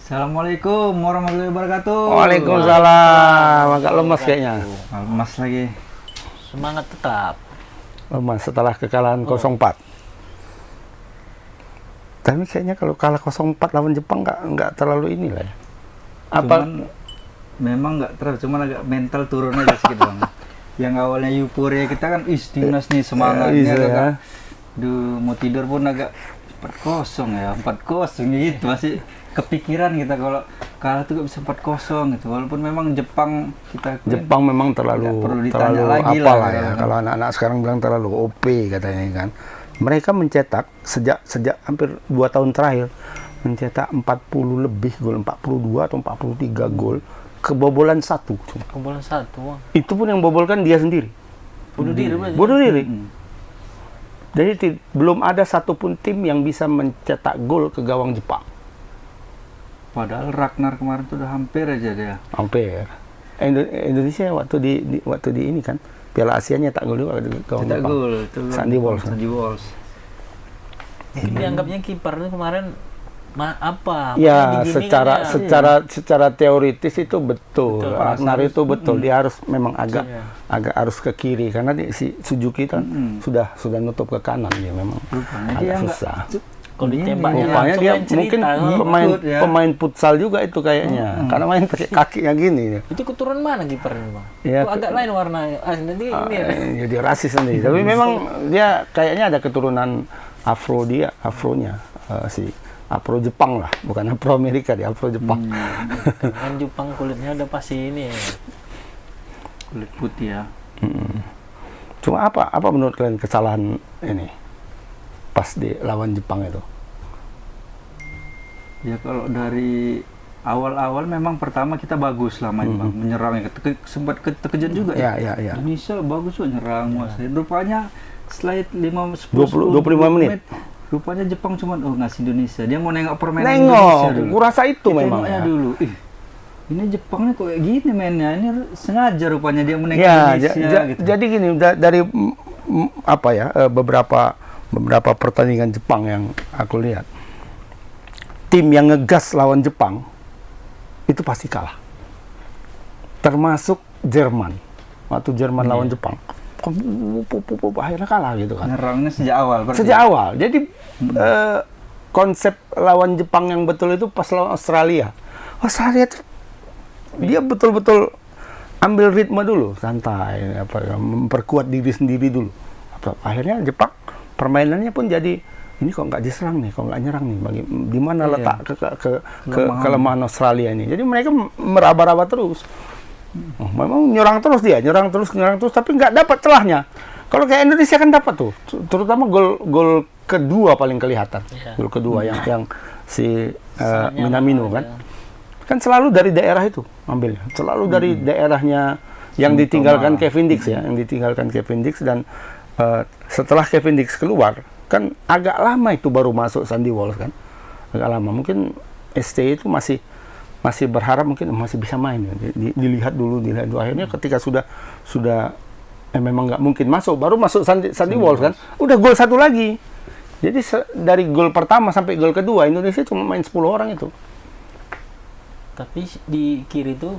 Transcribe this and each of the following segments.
Assalamualaikum warahmatullahi wabarakatuh. Waalaikumsalam. Agak lemas kayaknya. Lemas lagi. Semangat tetap. Lemas setelah kekalahan 0-4. Tapi kayaknya kalau kalah 0-4 lawan Jepang nggak terlalu inilah ya. Apa? Cuman, memang nggak terlalu, cuman agak mental turun aja sedikit bang. Yang awalnya euforia kita kan, timnas nih semangat. Iya, Agak, ya. Duh, mau tidur pun agak 4-0 ya, 4-0 gitu. Masih kepikiran kita kalau kalah tuh gak bisa 4-0 gitu. Walaupun memang Jepang Memang terlalu lagi apalah lah, ya. kan. Kalau anak-anak sekarang bilang terlalu OP katanya kan. Mereka mencetak sejak hampir 2 tahun terakhir mencetak 40 lebih gol, 42 atau 43 gol, kebobolan 1 cuma. Kebobolan 1. Itu pun yang bobolkan dia sendiri. Bunuh diri berarti. Bunuh diri. Jadi belum ada satupun tim yang bisa mencetak gol ke gawang Jepang. Padahal Ragnar kemarin tuh udah hampir aja dia. Hampir. Indonesia waktu di ini kan Piala Asia nyetak gol juga ke gawang Cetak Jepang. gol itu Sandy Walsh. Sandy Walsh. Dianggapnya kiper itu kemarin apa? Ya, Digini secara teoritis itu betul. Betul, Ragnar itu betul. Dia harus memang Iya. agak harus ke kiri karena si Suzuki kan sudah nutup ke kanan dia memang Rupanya agak dia susah. Kalau ditembaknya Rupanya dia langsung mungkin cerita, ya. pemain futsal juga itu kayaknya. Karena main pakai kakinya gini. Itu keturunan mana kipernya, Bang? Ya, Kok agak lain warnanya. Nanti ini ya. Jadi rasis sendiri. Tapi memang dia kayaknya ada keturunan Afronya si Afro Jepang lah, bukan Afro Amerika, dia Afro Jepang. Kan Jepang kulitnya udah pasti ini. Kulit putih ya. Cuma apa menurut kalian kesalahan ini pas di lawan Jepang itu? Ya kalau dari awal-awal memang pertama kita bagus lah main bang, menyerangnya sempat terkejut juga Ya. Indonesia bagus tuh nyerang menguasai. Rupanya setelah 25 menit. Rupanya Jepang cuma ngasih Indonesia. Dia mau nengok permainan Nengok, Indonesia dulu. kurasa itu memang Tengoknya ya. dulu. Ini Jepangnya kok kayak gini mainnya. Ini sengaja rupanya dia mau nengok Ya, Indonesia gitu. jadi gini dari beberapa pertandingan Jepang yang aku lihat, tim yang ngegas lawan Jepang itu pasti kalah. Termasuk Jerman. Waktu Jerman lawan Jepang, akhirnya kalah gitu kan. Nyerangnya sejak awal. berarti. Sejak awal. Jadi konsep lawan Jepang yang betul itu pas lawan Australia. Australia tuh dia betul-betul ambil ritme dulu, santai, memperkuat diri sendiri dulu. Akhirnya Jepang permainannya pun jadi ini kok nggak diserang nih, kok nggak nyerang nih. Di mana letak kelemahan Australia ini? Jadi mereka meraba-raba terus. Memang nyerang terus, tapi nggak dapat celahnya. Kalau kayak Indonesia kan dapat tuh, terutama gol kedua paling kelihatan. Gol kedua yang si Minamino kan. Kan selalu dari daerah itu ambilnya. Selalu dari daerahnya yang ditinggalkan Kevin Dix ya, dan setelah Kevin Dix keluar kan agak lama itu baru masuk Sandy Walsh kan. Agak lama. Mungkin ST itu masih berharap mungkin masih bisa main ya. Dilihat dulu. Akhirnya ketika sudah memang nggak mungkin masuk, baru masuk Sandy Walsh kan, udah gol 1 lagi. Jadi dari gol pertama sampai gol kedua Indonesia cuma main 10 orang itu. Tapi di kiri tuh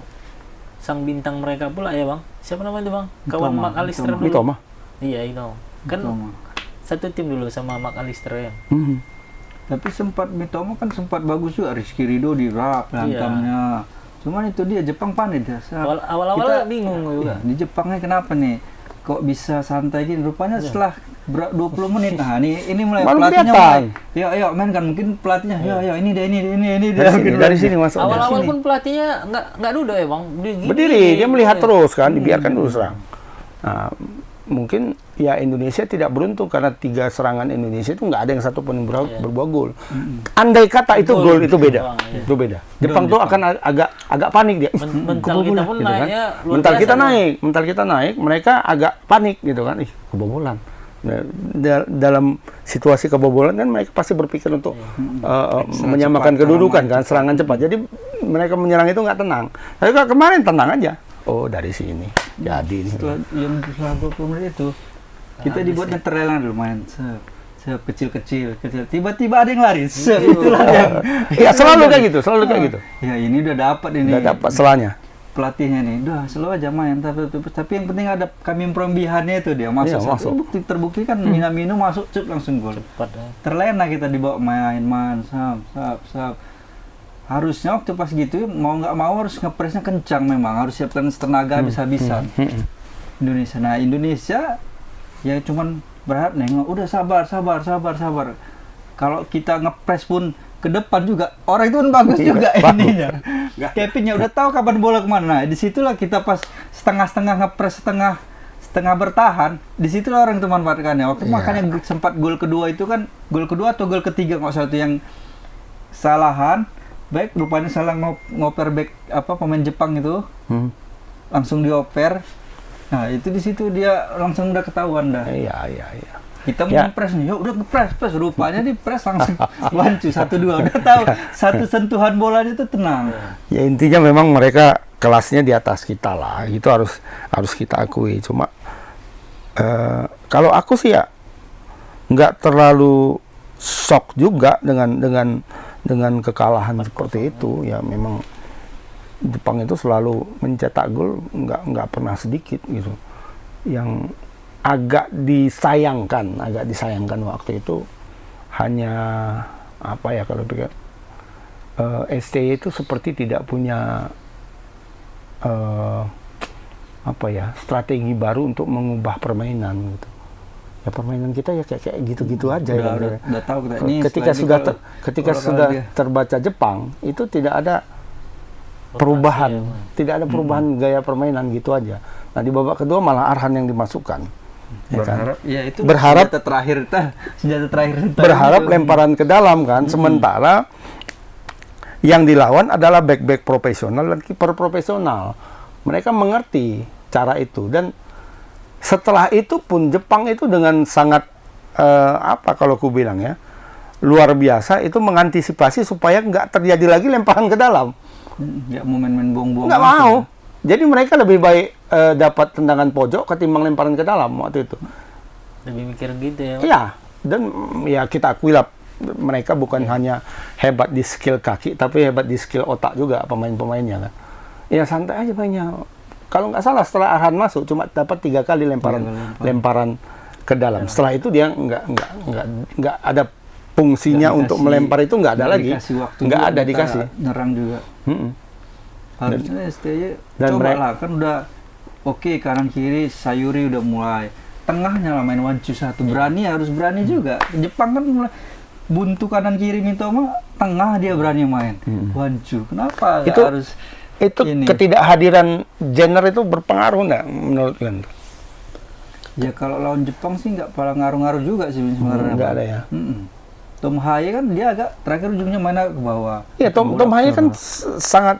sang bintang mereka pula ya, Bang. Siapa namanya itu, Bang? Kawan Mark Alister dulu. Mitoma. Iya, itu. Kan satu tim dulu sama Mark Alister ya. Tapi Mitoma kan sempat bagus juga, Rizky Ridho di rak hantamnya. Cuman itu dia Jepang panik dia. Awal-awal bingung juga. Di Jepangnya kenapa nih? Kok bisa santai gini? Rupanya setelah 20 menit. Nah, ini mulai Baru pelatihnya kelihatan. mulai. Yuk main kan, mungkin pelatihnya. Ini Dari sini masuk. Awal-awal pun pelatihnya nggak duduk ya, Bang. Berdiri, dia melihat terus kan, dibiarkan dulu serang. Nah, mungkin ya Indonesia tidak beruntung karena 3 serangan Indonesia itu nggak ada yang satupun yang berbuah gol. Andai kata itu gol itu beda, itu beda. Jepang tuh akan agak panik dia. Mental kita pun gitu naiknya kan. Mental kita naik, mereka agak panik gitu kan. Kebobolan. Dalam situasi kebobolan kan mereka pasti berpikir untuk menyamakan kedudukan kan, serangan cepat. Jadi mereka menyerang itu nggak tenang. Tapi kemarin tenang aja. Oh, dari sini. Jadi setelah 20 menit itu kita dibuat netral dulu main. kecil. Tiba-tiba ada yang lari. Itulah yang Ya selalu kayak gitu, selalu kayak gitu. Ya ini udah dapat ini. Udah dapat selanya. Pelatihnya nih, udah slow aja main, tapi yang penting ada kami perembihannya itu dia masuk. Iya, masuk. Terbukti kan Minamino masuk cuk langsung gol. Cepat ya. Terlena kita dibawa main sap. Harusnya waktu pas gitu mau nggak mau harus ngepresnya kencang, memang harus siapkan tenaga habis-habisan. Indonesia. Nah, Indonesia ya cuman berharap nengok, udah sabar. Kalau kita ngepres pun ke depan juga orang itu kan bagus juga ininya. Kepingnya udah tahu kapan bola kemana. Nah, disitulah kita pas setengah-setengah ngepres, setengah bertahan, disitulah orang itu manfaatkannya. Waktu makanya sempat gol kedua itu kan, gol kedua atau gol ketiga nggak salah itu yang salahan back, rupanya salah ngoper back pemain Jepang itu. Langsung dioper. Nah, itu di situ dia langsung udah ketahuan dah. Iya. Kita mau ngepres nih, yuk udah ngepres, rupanya di press langsung wancu 1-2, udah tahu satu sentuhan bolanya itu tenang. Ya intinya memang mereka kelasnya di atas kita lah, itu harus kita akui. Cuma kalau aku sih ya nggak terlalu shock juga dengan kekalahan seperti itu. Ya memang Jepang itu selalu mencetak gol, nggak pernah sedikit gitu. Yang agak disayangkan waktu itu hanya apa ya, kalau pikir STY itu seperti tidak punya strategi baru untuk mengubah permainan gitu. Ya permainan kita ya kayak gitu-gitu aja. Udah tahu kita ini ketika sudah terbaca Jepang itu tidak ada perubahan, tidak ada perubahan gaya permainan gitu aja. Nah di babak kedua malah Arhan yang dimasukkan. Berharap senjata terakhir berharap lemparan ke dalam kan, sementara yang dilawan adalah back profesional dan kiper profesional. Mereka mengerti cara itu, dan setelah itu pun Jepang itu dengan sangat kalau ku bilang ya, luar biasa itu mengantisipasi supaya nggak terjadi lagi lemparan ke dalam. Nggak mau main buang-buang. Nggak mau. Jadi mereka lebih baik dapat tendangan pojok ketimbang lemparan ke dalam waktu itu. Lebih mikir gitu ya. Iya, dan ya kita akui lah, mereka bukan hanya hebat di skill kaki, tapi hebat di skill otak juga pemain-pemainnya kan. Ya santai aja mainnya. Kalau nggak salah setelah Arhan masuk cuma dapat 3 kali lemparan ke dalam. Setelah itu dia nggak ada fungsinya untuk melempar, itu nggak ada lagi. Nggak ada dikasih. Nyerang juga. Harusnya STY dan coba lah, kan udah oke, kanan kiri Sayuri udah mulai, tengahnya lah main wancu satu, harus berani juga. Jepang kan mulai buntu kanan kiri Mitoma, tengah dia berani main wancu. Kenapa harus itu ini? Ketidakhadiran Jenner itu berpengaruh nggak menurut kalian? Ya kalau lawan Jepang sih nggak pernah ngaruh-ngaruh juga sih sebenarnya. Nggak ada ya. Tom Haye kan dia agak terakhir ujungnya mana ke bawah. Iya, Tom Haye kan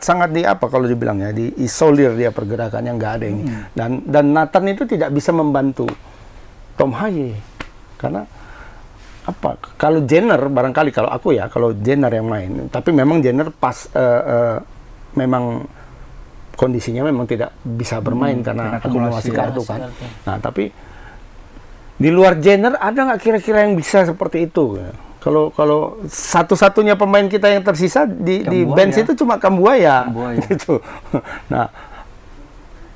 sangat di kalau dibilang ya, di isolir dia pergerakannya, nggak ada ini. Dan Nathan itu tidak bisa membantu Tom Haye. Karena kalau Jenner barangkali, kalau aku ya, kalau Jenner yang main, tapi memang Jenner pas memang kondisinya memang tidak bisa bermain karena akumulasi kartu kan. Nah, tapi di luar Jenner ada nggak kira-kira yang bisa seperti itu? Kalau satu-satunya pemain kita yang tersisa di bench itu cuma Kambuaya. Gitu. Nah,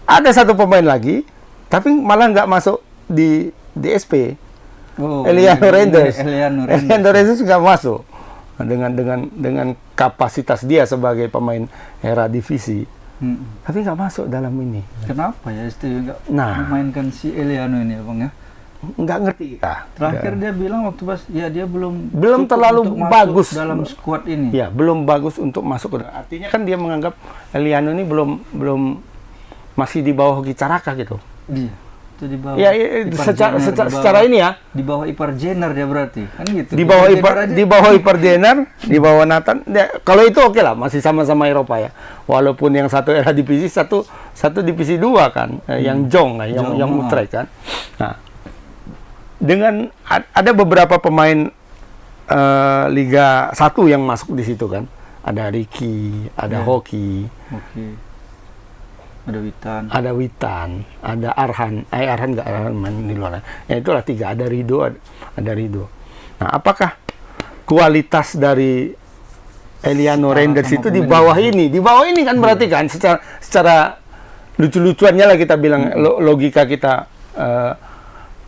ada satu pemain lagi, tapi malah nggak masuk di SP. Eliano Renders nggak masuk dengan kapasitas dia sebagai pemain era divisi. Tapi nggak masuk dalam ini. Kenapa ya nggak memainkan si Eliano ini, Bang ya? Nggak ngerti kita. Terakhir dia bilang waktu pas ya dia belum terlalu bagus dalam skuad ini. Ya, belum bagus untuk masuk. Artinya kan dia menganggap Eliano ini belum masih di bawah Gicaraka gitu. Iya. Itu di bawah. Ya, secara ini ya. Di bawah ipar Jenner dia berarti. Kan gitu. Di bawah ipar Jenner, di bawah Nathan. Ya, kalau itu oke lah, masih sama-sama Eropa ya. Walaupun yang satu era divisi, satu divisi 2 kan, yang Jong lah, yang Utrecht kan. Nah, dengan ada beberapa pemain Liga 1 yang masuk di situ kan. Ada Ricky, ada Hoki. Ada Witan, ada Arhan. Arhan main di luar. Ya itulah 3, ada Rido. Nah, apakah kualitas dari Eliano Reinders sama itu di pemain bawah ini? Di bawah ini kan berarti kan secara lucu-lucuannya lah kita bilang, logika kita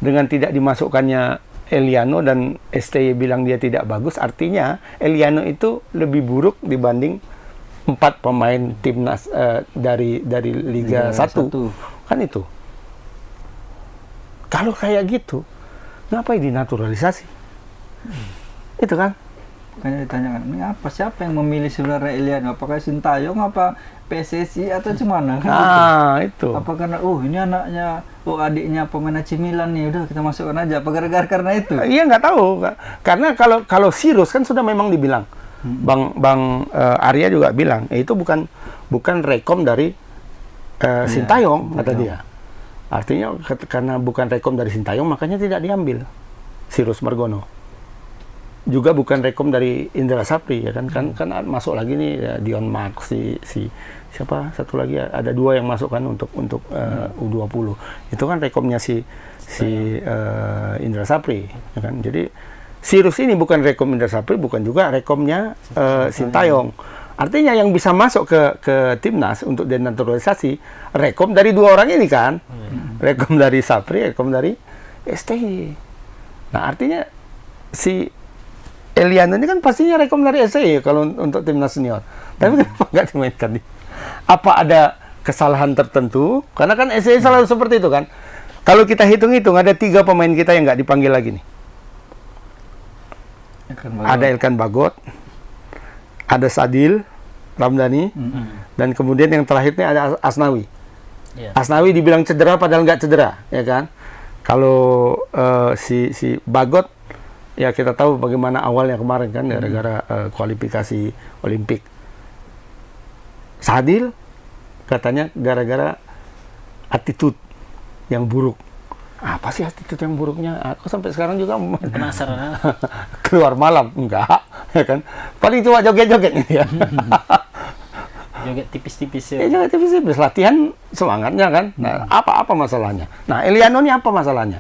dengan tidak dimasukkannya Eliano dan STY bilang dia tidak bagus, artinya Eliano itu lebih buruk dibanding 4 pemain timnas dari Liga 1. Kan itu. Kalau kayak gitu, ngapain dinaturalisasi? Itu kan. Makanya ditanyakan, ini apa, siapa yang memilih sebenarnya Eliano? Apakah Sintayong, apa PSSI, atau gimana? Kan Itu. apa karena ini anaknya, adiknya pemain AC Milan nih, udah kita masukkan aja. Apa gara-gara karena itu? Iya, nggak tahu. Karena kalau Sirus kan sudah memang dibilang. Bang Arya juga bilang, itu bukan rekom dari Sintayong, kata dia. Artinya karena bukan rekom dari Sintayong, makanya tidak diambil Sirus Margono. Juga bukan rekom dari Indra Sapri, ya kan masuk lagi nih ya, Dion Mark, si siapa satu lagi, ada 2 yang masuk kan untuk U20. Itu kan rekomnya si Indra Sapri, ya kan. Jadi Sirus ini bukan rekom Indra Sapri, bukan juga rekomnya Sintayong. Artinya yang bisa masuk ke timnas untuk denaturalisasi rekom dari 2 orang ini kan. Rekom dari Sapri, rekom dari STY. Nah, artinya si Eliano ini kan pastinya rekom dari STY kalau untuk timnas senior. Tapi kenapa nggak dimainkan? Apa ada kesalahan tertentu? Karena kan STY selalu seperti itu kan. Kalau kita hitung-hitung, ada 3 pemain kita yang nggak dipanggil lagi nih. Ada Elkan Bagot, ada Sadil Ramdhani, dan kemudian yang terakhirnya ada Asnawi. Asnawi dibilang cedera padahal nggak cedera, ya kan? Kalau si Bagot, ya kita tahu bagaimana awalnya kemarin kan, gara-gara kualifikasi Olimpik. Sadil katanya gara-gara attitude yang buruk. Apa sih attitude yang buruknya? Aku sampai sekarang juga Penasaran. keluar malam, enggak, ya kan? Paling cuma joget-joget nih ya. Joget tipis-tipis ya. Ya joget tipis-tipis, latihan semangatnya kan. Nah, apa masalahnya? Nah, Eliano ini apa masalahnya?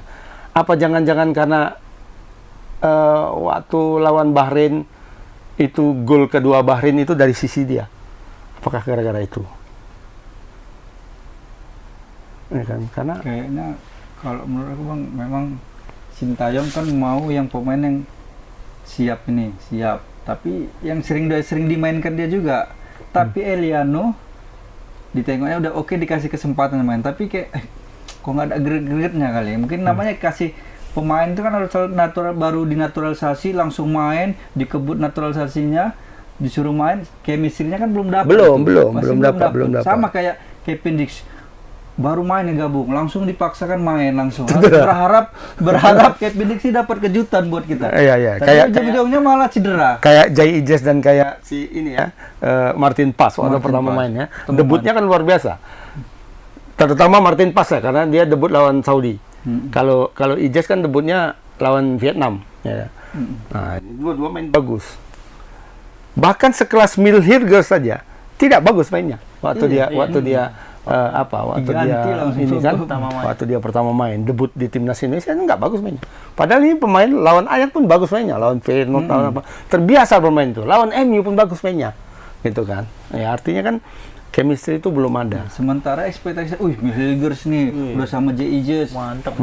Apa jangan-jangan karena waktu lawan Bahrain itu gol kedua Bahrain itu dari sisi dia? Apakah gara-gara itu? Ya kan? Karena kayaknya kalau menurut aku Bang, memang Sintayong kan mau yang pemain yang siap. Tapi yang sering dimainkan dia juga. Tapi Eliano ditengoknya udah oke, dikasih kesempatan main. Tapi kayak kok nggak ada greget-gregetnya kali. Mungkin namanya kasih pemain itu kan harus natural, baru dinaturalisasi langsung main, dikebut naturalisasinya, disuruh main, chemistry-nya kan belum dapat. belum dapat. Sama kayak Kevin Dix. Baru main yang gabung, langsung dipaksakan main langsung. Berharap Kevin Dix dapat kejutan buat kita. Iya. Tapi ujung-ujungnya malah cedera. Kayak Jai Ijes dan kayak si ini ya, Martin Paes waktu pertama main ya. Debutnya kan luar biasa. Terutama Martin Paes ya, karena dia debut lawan Saudi. Kalau Ijes kan debutnya lawan Vietnam. Ya. Nah, dua main bagus. Bahkan sekelas Milhirger saja tidak bagus mainnya waktu dia pertama main debut di timnas Indonesia nggak bagus mainnya. Padahal ini pemain lawan Ajax pun bagus mainnya, lawan Feyenoord, lawan apa, terbiasa bermain itu. Lawan MU pun bagus mainnya, gitu kan. Ya artinya kan chemistry itu belum ada. Sementara ekspektasi, Milhirgers nih udah sama J.I.J. mantap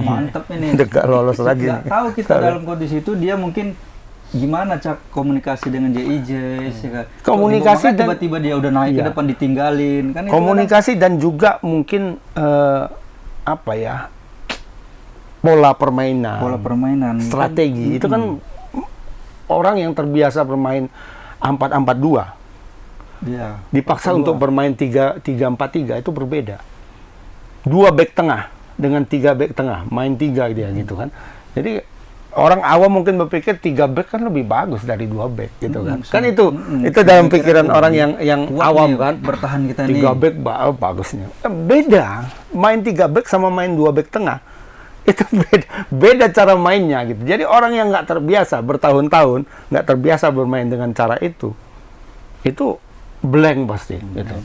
ini. Dekat lolos lagi. Nggak tahu kita dalam kondisi itu dia mungkin gimana cak komunikasi dengan J.I.J. Komunikasi dan tiba-tiba dia udah naik ke depan ditinggalin kan. Komunikasi dan juga mungkin pola permainan, strategi itu kan orang yang terbiasa bermain 4-4-2 dipaksa untuk bermain 3-4-3 itu berbeda. 2 back tengah dengan 3 back tengah, main 3 dia gitu kan. Jadi orang awam mungkin berpikir 3 back kan lebih bagus dari 2 back gitu kan. Kan itu dalam pikiran orang yang awam kan. Bertahan kita 3 back bagusnya. Beda. Main 3 back sama main 2 back tengah. Itu beda cara mainnya gitu. Jadi orang yang nggak terbiasa bertahun-tahun, nggak terbiasa bermain dengan cara itu blank pasti gitu.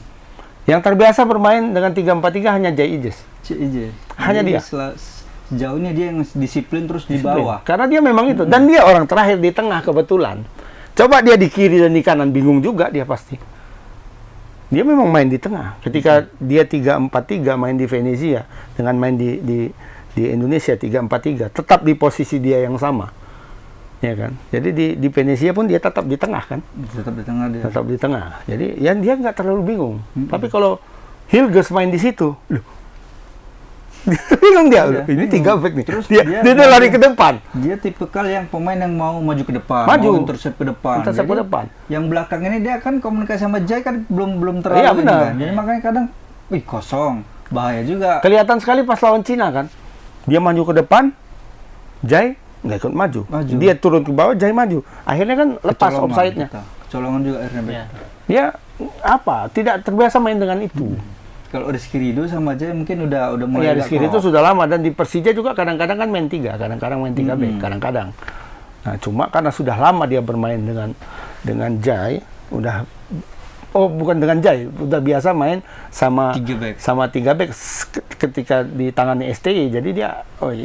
Yang terbiasa bermain dengan 3-4-3 hanya J.I.J. Hanya dia. sejauh ini dia yang disiplin terus di bawah. Karena dia memang itu. Dan dia orang terakhir di tengah kebetulan. Coba dia di kiri dan di kanan, bingung juga dia pasti. Dia memang main di tengah. Ketika dia 3-4-3 main di Venezia, dengan main di Indonesia 3-4-3, tetap di posisi dia yang sama. Ya kan? Jadi di Venezia pun dia tetap di tengah kan? Tetap di tengah dia. Tetap di tengah. Jadi ya dia nggak terlalu bingung. Tapi kalau Hilgers main di situ, loh, bingung dia. Iya, Ini bingung. 3 back nih. Terus Dia lari ke depan. Dia tipikal yang pemain yang mau maju ke depan, Maju. mau intercept ke depan. Intercept ke Jadi, depan. Yang belakang ini dia kan komunikasi sama Jai kan belum terlalu Iya, ini benar. kan. Jadi makanya kadang kosong, bahaya juga. Kelihatan sekali pas lawan Cina kan. Dia maju ke depan, Jai nggak ikut maju. Maju. Dia turun ke bawah, Jai maju. Akhirnya kan lepas Kecolongan offside-nya. kita. Kecolongan juga akhirnya. Iya. Dia apa? Tidak terbiasa main dengan itu. Kalau Rizky Ridho sama Jai mungkin udah mulai Ya agak Rizky itu klop. sudah lama, dan di Persija juga kadang-kadang kan main 3, kadang-kadang main 3 back, kadang-kadang. Nah, cuma karena sudah lama dia bermain dengan Jai, bukan dengan Jai, udah biasa main sama 3 back. ketika di tangani STI, jadi dia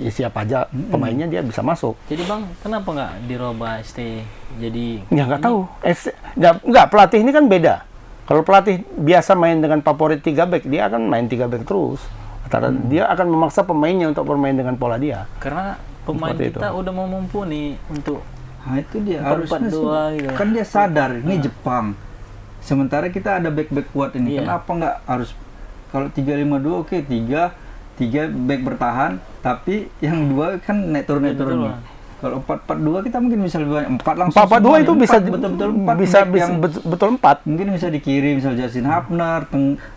siapa aja pemainnya dia bisa masuk. Jadi Bang, kenapa nggak dirubah ST jadi Ya nggak tahu. Nggak, pelatih ini kan beda. Kalau pelatih biasa main dengan favorit 3 back, dia akan main 3 back terus. Dia akan memaksa pemainnya untuk bermain dengan pola dia. karena pemain Seperti kita itu. udah mau mumpuni untuk Nah, itu dia 4-4-2 harusnya gitu. kan dia sadar ini Jepang. Sementara kita ada back kuat ini. Iya. Kenapa nggak harus kalau 3-5-2 oke, 3 back bertahan, tapi yang 2 kan naik turun Betul. nih. Kalau 4-4-2 kita mungkin bisa lebih banyak 4 langsung. 4-4-2 itu bisa betul-betul 4 betul 4. mungkin bisa dikirim misal Justin Hapner,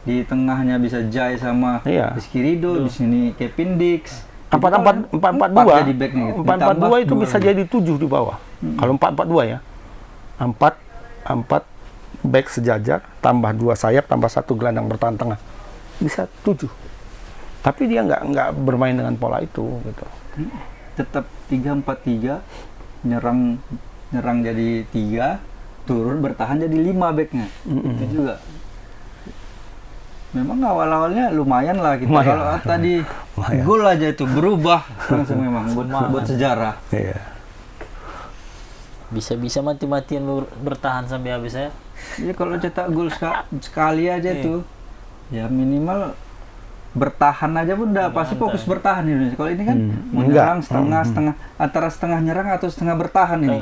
di tengahnya bisa Jai sama Iya. Rizky Ridho, di sini Kevin Dix. 4-4-2 jadi backnya gitu. 4-4-2 itu Ditambah bisa 2 jadi 7 di bawah. Kalau 4-4-2 ya. 4 back sejajar, tambah 2 sayap, tambah 1 gelandang bertahan tengah. Bisa 7. Tapi dia nggak bermain dengan pola itu gitu. tetap 3-4-3, nyerang jadi 3, turun bertahan jadi 5 backnya. Itu juga memang awal-awalnya lumayan lah kita. Lumayan. Kalau tadi Lumayan. gol aja itu berubah langsung memang buat sejarah. Iya. bisa-bisa mati-matian bertahan sampai habis ya. Ya kalau cetak gol sekali aja Iya. tuh ya minimal bertahan aja pun udah pasti fokus bertahan Indonesia. Kalau ini kan menyerang setengah antara setengah nyerang atau setengah bertahan ini.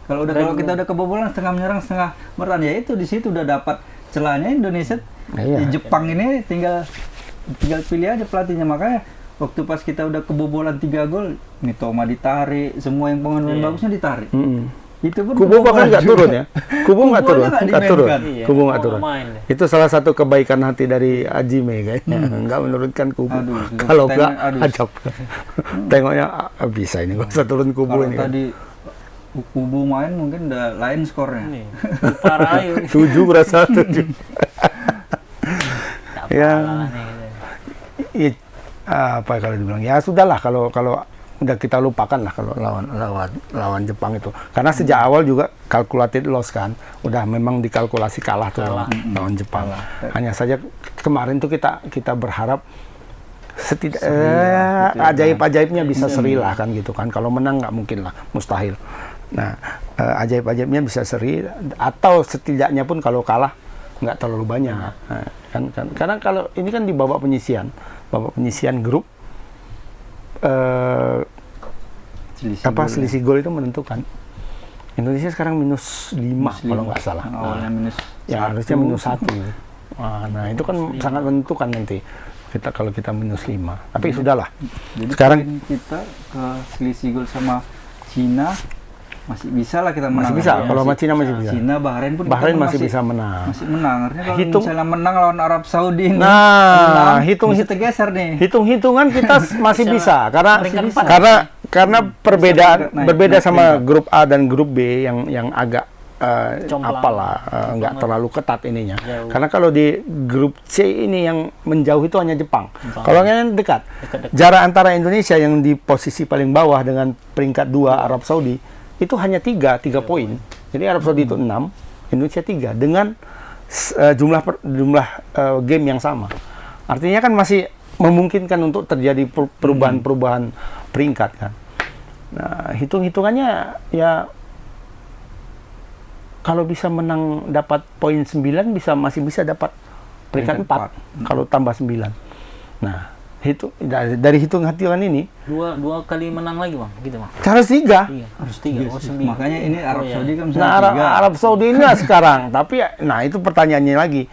Kalau kita udah kebobolan setengah menyerang setengah bertahan, ya itu di situ udah dapat celahnya Indonesia. Iya. Di Jepang ini tinggal pilih aja pelatihnya. Makanya waktu pas kita udah kebobolan 3 gol, Mitoma ditarik, semua yang pemain bagusnya ditarik. Itu pun Kubu bahkan nggak turun ya. Kubu nggak Kubu turun, aja nggak nggak turun. dimainkan. Iya. Kubu nggak Oh, turun. main deh. Itu salah satu kebaikan hati dari Ajime kayaknya. Nggak menurunkan Kubu. Aduh, Kalau nggak, aduh. ajab. Tengoknya bisa ini, nggak usah turun Kubu Kalau ini. Kan. tadi Kubu main mungkin udah lain skornya. Nih, parah ayo. 7 berasa 7. Tak Ya. apalah nih, gitu. Ya, apa kalau dibilang ya sudahlah kalau udah kita lupakan lah kalau lawan Jepang itu, karena sejak awal juga calculated loss kan, udah memang dikalkulasi kalah tuh lawan Jepang. Hanya saja kemarin tuh kita berharap ajaib-ajaibnya bisa seri lah kan gitu kan. Kalau menang nggak mungkin lah, mustahil. Nah, ajaib-ajaibnya bisa seri, atau setidaknya pun kalau kalah nggak terlalu banyak. Nah, kan karena kalau ini kan di babak penyisian grup, selisih gol itu menentukan. Indonesia sekarang -5 kalau nggak salah. Awalnya minus Ya harusnya -1. Nah itu kan sangat menentukan nanti kalau kita -5. Tapi sudahlah. Jadi Sekarang poin kita ke selisih gol sama Cina masih bisa lah kita menang. masih bisa. Ya, Kalau sama Cina masih bisa. Cina, Bahrain pun Bahrain kita masih bisa menang. Masih menang. Artinya kalau Hitung- misalnya menang lawan Arab Saudi ini, Nah, bisa tergeser nih. hitung-hitungan kita masih bisa peringkat empat. karena naik berbeda sama peringkat. grup A dan grup B yang agak Jomplang. nggak terlalu ketat ininya. Jauh. Karena kalau di grup C ini yang menjauh itu hanya Jepang. Kalau yang dekat, Dekat-dekat. jarak antara Indonesia yang di posisi paling bawah dengan peringkat 2 Arab Saudi itu hanya 3 poin. Jadi Arab Saudi itu 6, Indonesia 3 dengan jumlah game yang sama. Artinya kan masih memungkinkan untuk terjadi perubahan-perubahan peringkat kan. Nah, hitung-hitungannya ya kalau bisa menang dapat poin 9 masih bisa dapat peringkat 4 kalau tambah 9. Nah, dari hitung-hitungan ini Dua kali menang lagi bang, gitu bang. harus 3. Iya, harus 3. Oh, 9. Makanya ini Arab Saudi kan Nah, misalnya 3. Arab Saudi ini lah sekarang. Tapi, nah itu pertanyaannya lagi.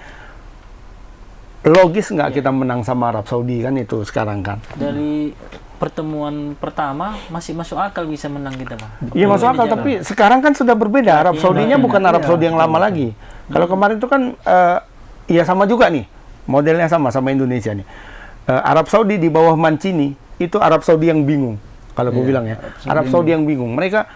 Logis nggak kita menang sama Arab Saudi kan itu sekarang kan? Dari pertemuan pertama masih masuk akal bisa menang kita bang. Iya masuk akal, tapi sekarang kan sudah berbeda. Arab Saudinya bukan Arab Saudi yang lama lagi. Kalau kemarin itu kan, ya sama juga nih. Modelnya sama Indonesia nih. Arab Saudi di bawah Mancini, itu Arab Saudi yang bingung. Kalau aku bilang ya. Arab Saudi yang bingung. Mereka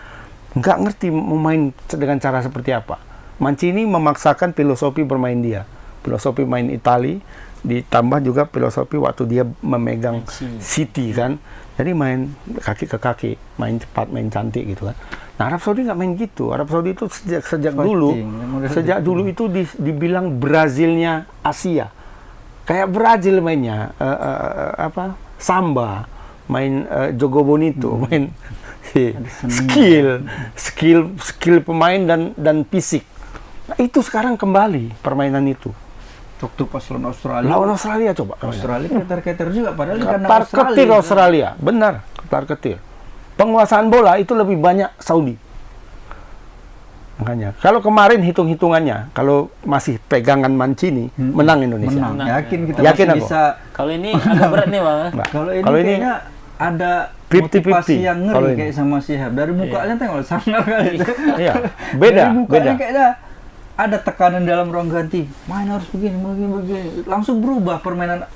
nggak ngerti mau main dengan cara seperti apa. Mancini memaksakan filosofi bermain dia. Filosofi main Itali, ditambah juga filosofi waktu dia memegang City kan. Jadi main kaki ke kaki, main cepat, main cantik gitu kan. Nah, Arab Saudi nggak main gitu. Arab Saudi itu sejak dulu itu dibilang Brazilnya Asia. Kayak Brazil mainnya samba, main jogo bonito, main skill pemain dan fisik. Nah, itu sekarang kembali permainan itu. Waktu pas lawan Australia coba. Australia keter-keter juga padahal di kandang Ketar-ketir Australia. Benar, ketar-ketir. Penguasaan bola itu lebih banyak Saudi. Makanya, kalau kemarin hitung-hitungannya, kalau masih pegangan Mancini, menang Indonesia. Menang. Yakin kita Yakin masih aku. bisa. Kalau ini agak berat nih bang. Kalau ini kayaknya ada 50-50. motivasi yang Kalau ngeri ini. kayak sama Shihab. Dari mukanya tengok sangar kali itu. Iya, beda, Dari mukanya beda. kayaknya ada tekanan dalam ruang ganti. Main harus begini. Langsung berubah permainan.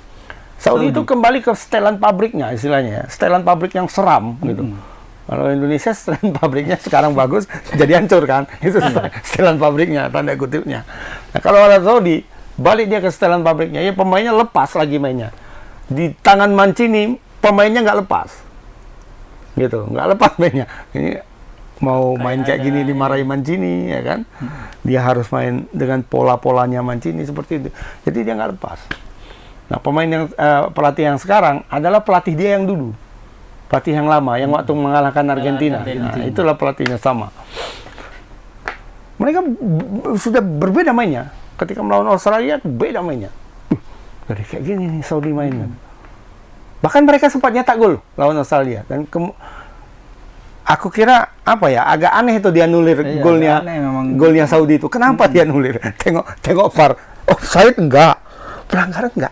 Saudi itu kembali ke setelan pabriknya istilahnya, setelan pabrik yang seram gitu. Kalau Indonesia setelan pabriknya sekarang bagus, jadi hancur kan? Itu setelan pabriknya, tanda kutipnya. Nah, kalau Arab Saudi balik dia ke setelan pabriknya, ya pemainnya lepas lagi mainnya. Di tangan Mancini pemainnya nggak lepas, gitu, nggak lepas mainnya. Ini mau main kayak gini dimarahi Mancini, ya kan? Dia harus main dengan pola-polanya Mancini seperti itu. Jadi dia nggak lepas. Nah, pelatih yang sekarang adalah pelatih dia yang dulu. Pelatih yang lama, yang waktu mengalahkan Argentina. Nah, itulah pelatihnya sama. Mereka sudah berbeda mainnya. Ketika melawan Australia, beda mainnya. Jadi kayak gini nih Saudi mainnya. Bahkan mereka sempat nyetak gol lawan Australia. Dan aku kira agak aneh itu dia nulir golnya Saudi itu. Kenapa dia nulir? Tengok VAR. Offside enggak. Pelanggaran enggak,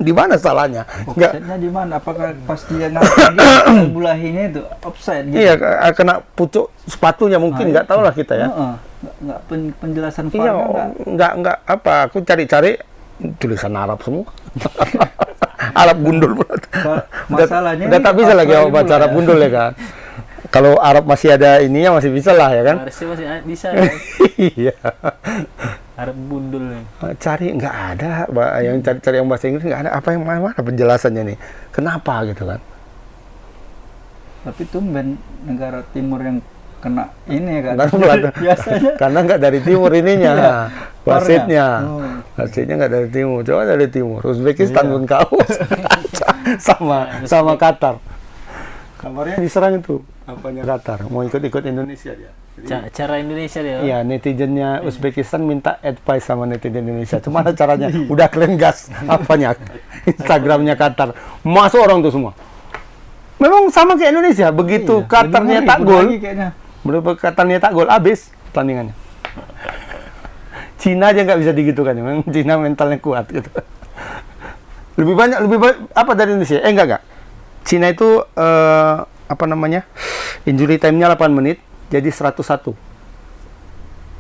di mana salahnya? Offside-nya di mana? Apakah pas dia ngapain bulahinya itu offside gitu? Iya, kena pucuk sepatunya mungkin, nggak tahu lah kita ya. Nggak penjelasan Iya, VAR aku cari-cari tulisan Arab semua. Arab gundul pula. Masalahnya udah tak bisa lagi baca Arab gundul ya kan. Kalau Arab masih ada ininya masih bisa lah ya kan. Harusnya masih bisa. Kan? Iya. Arab bundul nih. Cari nggak ada, yang cari yang bahasa Inggris nggak ada. Apa yang mana penjelasannya nih? Kenapa gitu kan? Tapi tumben negara timur yang kena ini kan. Biasanya karena nggak dari timur ininya, wasitnya. Wasitnya nggak dari timur. Coba dari timur. Uzbekistan pun kau sama Qatar. Kabarnya diserang itu. Apanya Qatar mau ikut Indonesia dia. Cara Indonesia dia. Iya, netizennya Uzbekistan minta advice sama netizen Indonesia. Cuma caranya udah kalian gas apanya Instagramnya Qatar. Masuk orang tuh semua. Memang sama kayak Indonesia. Begitu Qatar nyetak gol, Qatar nyetak gol, habis pertandingannya. Cina aja nggak bisa digitukan. Memang Cina mentalnya kuat gitu. Lebih banyak apa dari Indonesia? Enggak. Cina itu injury time-nya 8 menit jadi 101.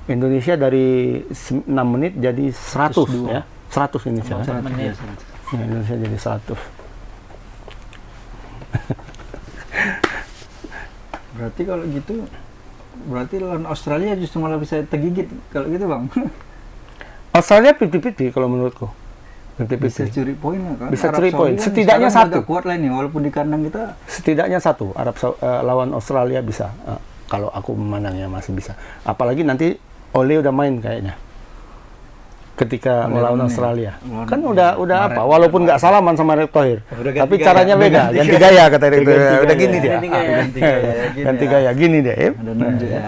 Indonesia dari 6 menit jadi 100 ya. 100 Indonesia. Menit. Ya, Indonesia jadi 100. Berarti kalau gitu lawan Australia justru malah bisa tergigit kalau gitu, Bang. Australia 50-50 kalau menurutku. 50-50. Bisa curi poin kan? Bisa Arab curi Saudi poin. kan Setidaknya sekarang satu. agak kuat lah ini walaupun di kandang kita. Setidaknya satu. Lawan Australia bisa. Kalau aku memandangnya masih bisa. Apalagi nanti Ole udah main kayaknya. ketika Oleh melawan Rooney. Australia. Melawan Kan Rooney. udah Kemarin. apa? Walaupun nggak salaman sama Erick Thohir, Udah ganti tapi gaya. caranya Udah beda. ganti Ganti gaya. gaya kata Erick Ganti Thohir. Udah gaya. gini dia. Ganti gaya. Ganti gaya, gini Ganti ya. gaya gini dia. Ada nunjuk ya.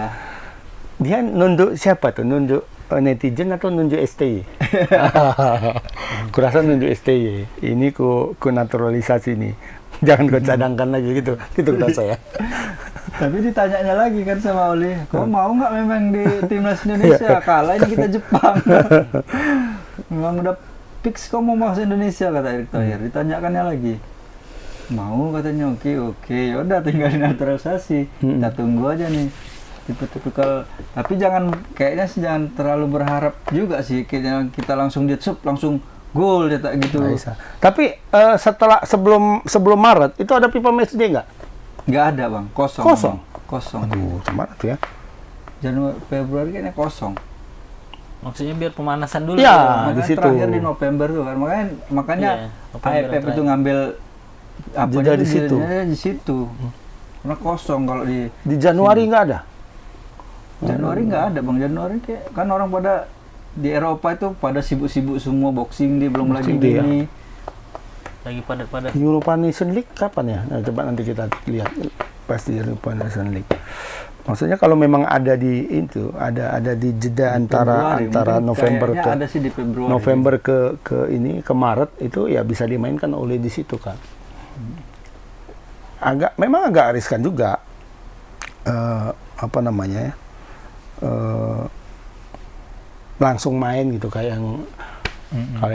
Dia nunjuk siapa tuh? Nunjuk netizen atau nunjuk STY? Kurasa nunjuk STY. Ini ku naturalisasi nih. Jangan kau cadangkan lagi gitu. Gitu kata saya. Tapi ditanyanya lagi kan sama Oli, kau mau nggak memang di timnas Indonesia? Kalah ini kita Jepang. Memang udah fix kau mau masuk Indonesia kata Erick Thohir. Ditanyakannya lagi, mau katanya. Oke, yaudah tinggal dinaturalisasi. Kita tunggu aja nih. Tipikal, tapi kayaknya sih jangan terlalu berharap juga sih. Kayaknya kita langsung langsung gol cetak gitu. Nggak bisa. Tapi sebelum Maret itu ada FIFA match day nggak? Nggak ada bang, kosong. Kosong? Kosong. Aduh, gimana tuh ya? Januari Februari kayaknya kosong. Maksudnya biar pemanasan dulu. Iya. tuh. di Makanya situ. terakhir di November tuh kan, makanya Iya, November AFF itu terakhir. ngambil apa Jeda di situ. di situ. Karena kosong kalau Di Januari nggak ada? Januari nggak ada bang. Januari kayak kan orang pada di Eropa itu pada sibuk-sibuk semua boxing dia belum lagi Boxing Day, ya. ini. Lagi padat-padat. European Nation League kapan ya? Nah, coba nanti kita lihat pasti European Nation League. Maksudnya kalau memang ada di itu, ada di jeda antara Februari, mungkin November kayaknya ke ada sih di Februari. November ke Maret itu ya bisa dimainkan oleh di situ kan. Memang agak riskan juga. Apa namanya ya? Langsung main gitu kayak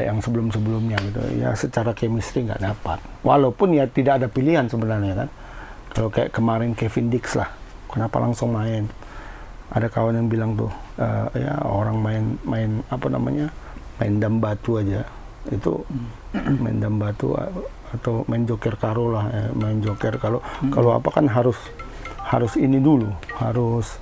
yang sebelum-sebelumnya gitu ya, secara chemistry nggak dapat, walaupun ya tidak ada pilihan sebenarnya kan. Kalau kayak kemarin Kevin Dix lah, kenapa langsung main? Ada kawan yang bilang tuh ya orang main apa namanya, main dam batu aja itu main dam batu atau main joker karo lah ya, main joker kalau apa kan harus ini dulu, harus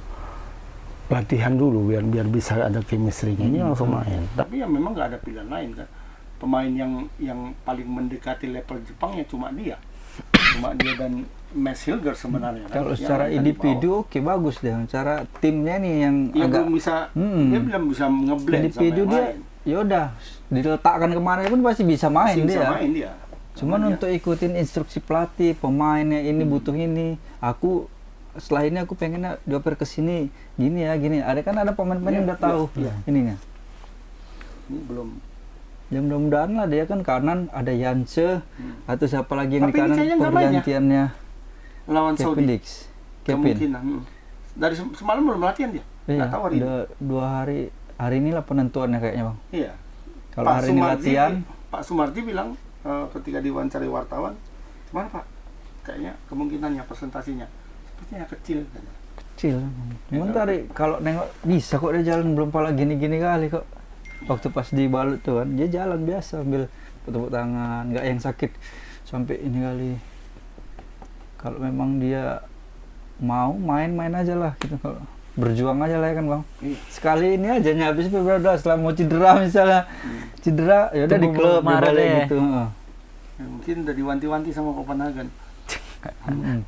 latihan dulu biar bisa ada chemistry-nya. Ini langsung main. Tapi ya memang nggak ada pilihan lain kan. Pemain yang paling mendekati level Jepang ya cuma dia dan Max Hilger sebenarnya. Kalau kan, secara yang individu oke bagus deh. Cara timnya nih yang dia agak belum bisa dia belum bisa ngeblend sama individu yang dia lain. yaudah diletakkan kemana pun pasti bisa main Masih bisa dia. main dia. Cuman Sama dia. untuk ikutin instruksi pelatih, pemainnya ini butuh ini. Setelah ini aku pengennya dioper ke sini, gini ya, gini. Ada pemain-pemain yang udah tahu ininya. Ini belum. Ya mudah-mudahan lah dia kan kanan ada Yance atau siapa lagi yang Tapi di kanan ini kayaknya nggak main ya? pergantiannya Lawan Kevin Saudi. Dix. Kevin. Kemungkinan. Dari semalam belum latihan dia. Iya, Nggak tahu hari ini. udah 2 hari inilah penentuannya kayaknya bang. Iya. Kalau hari ini latihan, Pak Sumardi bilang ketika diwawancari wartawan, gimana Pak? Kayaknya kemungkinannya presentasinya sepertinya kecil. kecil. Cuman tadi kalau nengok bisa kok dia jalan, belum pala gini-gini kali kok. Waktu pas dibalut tuh kan, dia jalan biasa ambil tepuk tangan, nggak yang sakit sampai ini kali. Kalau memang dia mau main aja lah gitu, kalau berjuang aja lah ya kan bang. Iya. Sekali ini aja habis Februari setelah mau cedera misalnya, cedera ya udah di Tunggu klub Maret balik ya. gitu. Ya, mungkin udah diwanti-wanti sama Copenhagen.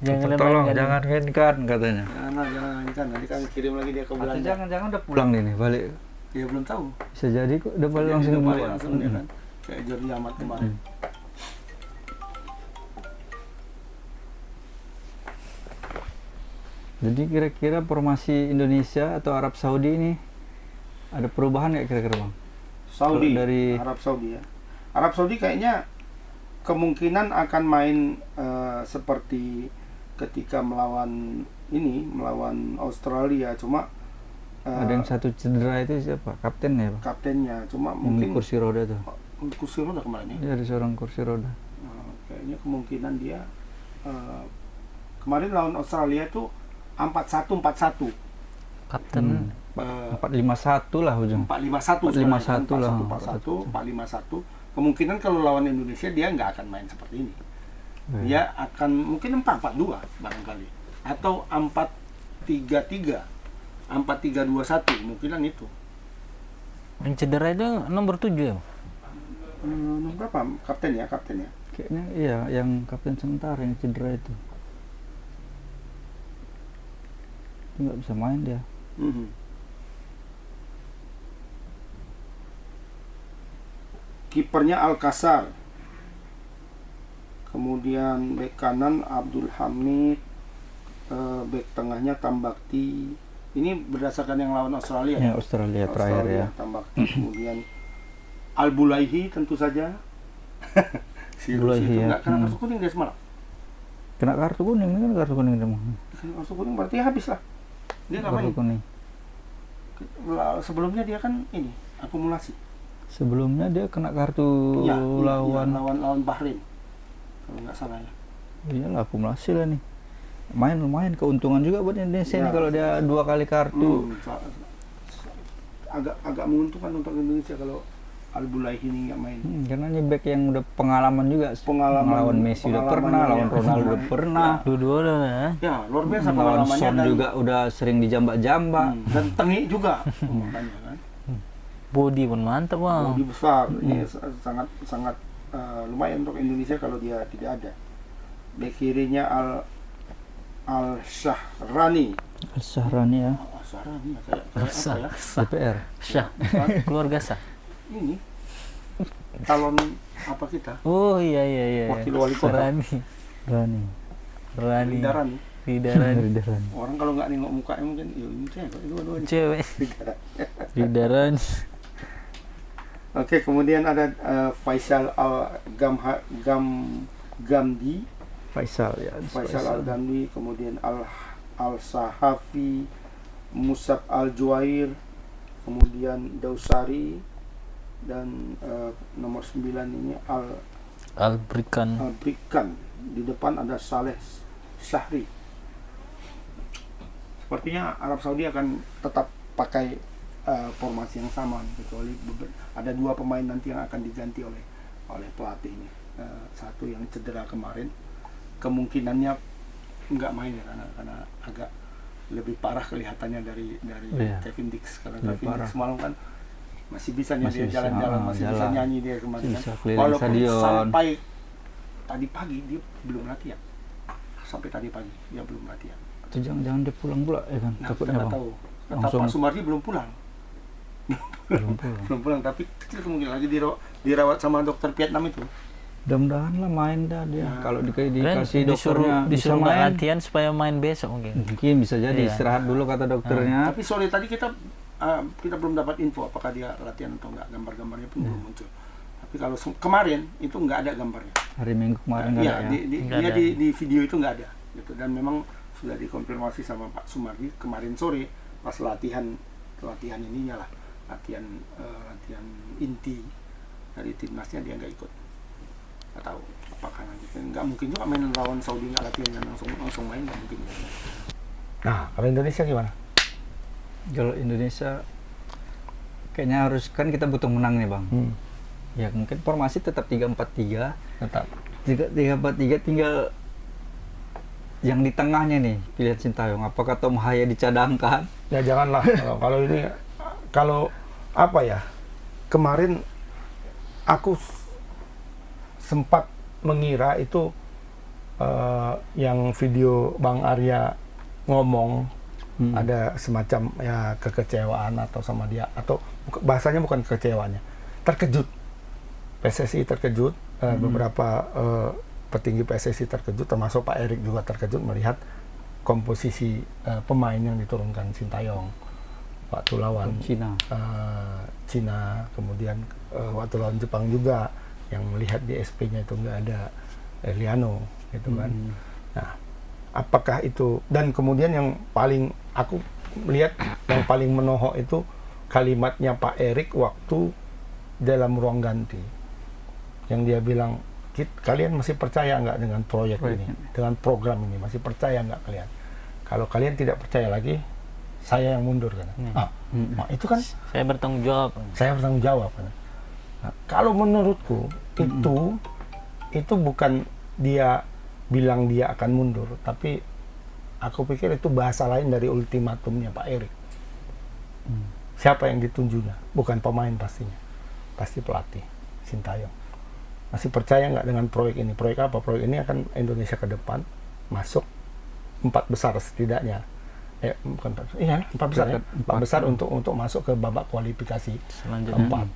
Jangan Tolong main-main. jangan mainkan katanya. Jangan kan, nanti kami kirim lagi dia ke Atau Belanda. jangan udah pulang nih balik. Ya belum tahu. Bisa jadi kok udah balik Jadi langsung udah balik duluan. langsung dia kan. Kayak Jordi Amat kemarin. Jadi kira-kira formasi Indonesia atau Arab Saudi ini ada perubahan nggak kira-kira bang? Saudi, Kalau dari- Arab Saudi ya. Arab Saudi kayaknya kemungkinan akan main seperti ketika melawan Australia, cuma Ada yang satu cedera itu siapa? Kapten ya bang? kaptennya, cuma Yang di mungkin kursi roda tuh. kursi roda kemarin ya. Dia ada seorang kursi roda. Kayaknya kemungkinan dia kemarin lawan Australia itu 4-1 Kapten. 451 lah ujung. 4-5-1 4-5-1 lah. 4-1 kemungkinan kalau lawan Indonesia dia nggak akan main seperti ini. Dia akan mungkin 4-4-2 barangkali atau 4-3-3 4-3-2-1 kemungkinan itu. Yang cedera itu nomor 7 ya? Nomor berapa kapten ya? Kayaknya iya yang kapten sementara yang cedera itu. Dia nggak bisa main dia. Mhm. Kipernya Alcázar. Kemudian bek kanan Abdul Hamid, bek tengahnya Tambakti. Ini berdasarkan yang lawan Australia. Ya, Australia terakhir ya. Tambakti. Kemudian Al Bulaihi tentu saja. Si Rusi Bulaihi, itu ya. nggak kena kartu kuning dia semalam. Kena kartu kuning, ini kan kartu kuning dia mah. Kartu kuning berarti habis lah. Dia nggak Kartu main. kuning. Sebelumnya dia kan ini akumulasi. Sebelumnya dia kena kartu Iya, lawan Bahrain. Kalau nggak salah ya. iyalah akumulasi lah nih. Lumayan keuntungan juga buat Indonesia Ya. nih kalau dia 2 kali kartu. Agak menguntungkan untuk Indonesia kalau Al Bulaihi ini nggak main. Karena ini back yang udah pengalaman juga. Pengalaman- lawan Messi udah pengalamannya pernah, lawan ya. Ronaldo udah pernah. Dua-dua udah ya. Ya, luar biasa Lawan pengalamannya Son juga udah sering dijambak-jambak. dan tengi juga. Makanya kan. Body pun mantap bang. Bodi besar. Ini sangat lumayan untuk Indonesia kalau dia tidak ada. Bek kirinya Al Shahrani. Al-Shahrani ya, Al Shahrani ya, kayak apa ya? DPR. Syah. Keluarga sah. Ini calon apa kita? Oh iya. Wakil wali kota. Rani. Rida Rani. Rida Rani. Dari Orang kalau nggak nengok mukanya mungkin ya ini cewek dua-duanya. Cewek. Rida Rani. Oke, kemudian ada Faisal Gamdi, Faisal ya. Faisal Al Gamdi, kemudian Al Sahafi, Musab Al Juwair, kemudian Dausari, dan nomor 9 ini Albrikan. Brikan. Di depan ada Saleh Syahri. Sepertinya Arab Saudi akan tetap pakai formasi yang sama, kecuali ada 2 pemain nanti yang akan diganti oleh pelatihnya. Satu yang cedera kemarin, kemungkinannya nggak main ya, karena agak lebih parah kelihatannya dari Iya. Kevin Dix. Karena Lebih Kevin parah. Dix semalam kan masih bisa dia Masih bisa, jalan-jalan, masih bisa jalan. nyanyi dia kemarin Bisa kan. keliling Walaupun stadion. sampai tadi pagi dia belum latihan. Sampai tadi pagi dia belum latihan. Atau jangan-jangan dia pulang pula ya kan? Nah, kita Takutnya nggak bang. tahu. Kata Langsung. Pak Sumardi belum pulang. Belum pulang. Belum pulang, tapi kecil kemungkinan lagi dirawat sama dokter Vietnam itu. Mudah-mudahan lah main dah dia. Nah. Kalau Kan dikasih dokternya disuruh bisa nggak main. latihan supaya main besok mungkin. Mungkin bisa jadi Iya. istirahat dulu kata dokternya. Tapi sore tadi kita belum dapat info apakah dia latihan atau enggak. Gambar-gambarnya pun belum muncul. Tapi kalau kemarin itu nggak ada gambarnya. Hari Minggu kemarin nggak Iya, ada ya. Nggak ada. di video itu nggak ada. Gitu. Dan memang sudah dikonfirmasi sama Pak Sumardi kemarin sore pas latihan ininya lah, latihan inti dari timnasnya dia nggak ikut. Nggak tahu apakah nanti, nggak mungkin juga main lawan Saudi nggak latihan langsung main, nggak mungkin. Nah, kalau Indonesia gimana? Kalau Indonesia kayaknya harus, kan kita butuh menang nih bang. Ya mungkin formasi tetap 3-4-3. Tetap 3-4-3, tinggal yang di tengahnya nih pilihan Sintayong. Apakah Tom Haya dicadangkan? ya janganlah. kalau ini kalau apa ya, kemarin aku sempat mengira itu yang video Bang Arya ngomong ada semacam ya kekecewaan atau sama dia, atau bahasanya bukan kekecewaannya, terkejut. PSSI terkejut, beberapa petinggi PSSI terkejut, termasuk Pak Erik juga terkejut melihat komposisi pemain yang diturunkan Sintayong waktu lawan Cina, kemudian waktu lawan Jepang juga, yang melihat di SP-nya itu nggak ada Eliano gitu kan. Nah, apakah itu, dan kemudian yang paling aku melihat yang paling menohok itu kalimatnya Pak Erik waktu dalam ruang ganti, yang dia bilang, kalian masih percaya nggak dengan proyek ini, dengan program ini, masih percaya nggak kalian? Kalau kalian tidak percaya lagi, saya yang mundur kan. Nah, itu kan Saya bertanggung jawab. saya bertanggung jawab kan. Nah, kalau menurutku itu bukan dia bilang dia akan mundur, tapi aku pikir itu bahasa lain dari ultimatumnya Pak Erik. Siapa yang ditunjuknya? Bukan pemain pastinya, pasti pelatih Sintayong. Masih percaya nggak dengan proyek ini? Proyek apa? Proyek ini akan Indonesia ke depan masuk 4 besar setidaknya. Bukan 4 besar ya. 4 besar untuk masuk ke babak kualifikasi Selanjutnya. keempat.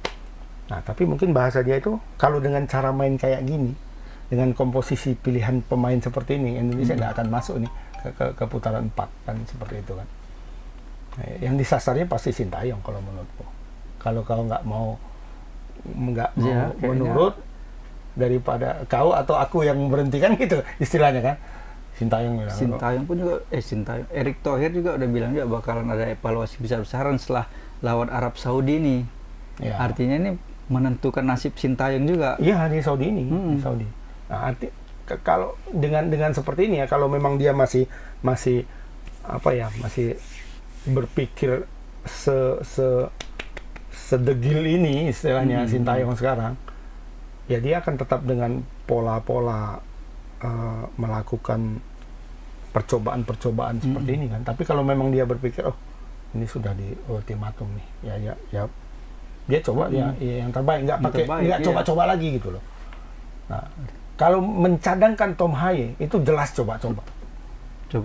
Nah, tapi mungkin bahasa dia itu kalau dengan cara main kayak gini, dengan komposisi pilihan pemain seperti ini, Indonesia nggak akan masuk nih ke putaran 4 kan seperti itu kan. Nah, yang disasarnya pasti Sintayong kalau menurutku. Kalau kau nggak mau menurut daripada kau atau aku yang berhentikan gitu istilahnya kan. Sintayong pun juga Erick Thohir juga udah bilang juga bakalan ada evaluasi besar-besaran setelah lawan Arab Saudi ini. Ya. Artinya ini menentukan nasib Sintayong juga. Iya, di Saudi ini, di Saudi. Nah, kalau dengan seperti ini ya, kalau memang dia masih berpikir sedegil ini istilahnya Sintayong sekarang, ya dia akan tetap dengan pola-pola melakukan percobaan-percobaan seperti ini kan. Tapi kalau memang dia berpikir, oh ini sudah di ultimatum nih, ya dia coba ya yang terbaik, nggak coba-coba lagi gitu loh. Nah, kalau mencadangkan Tom Haye itu jelas coba-coba.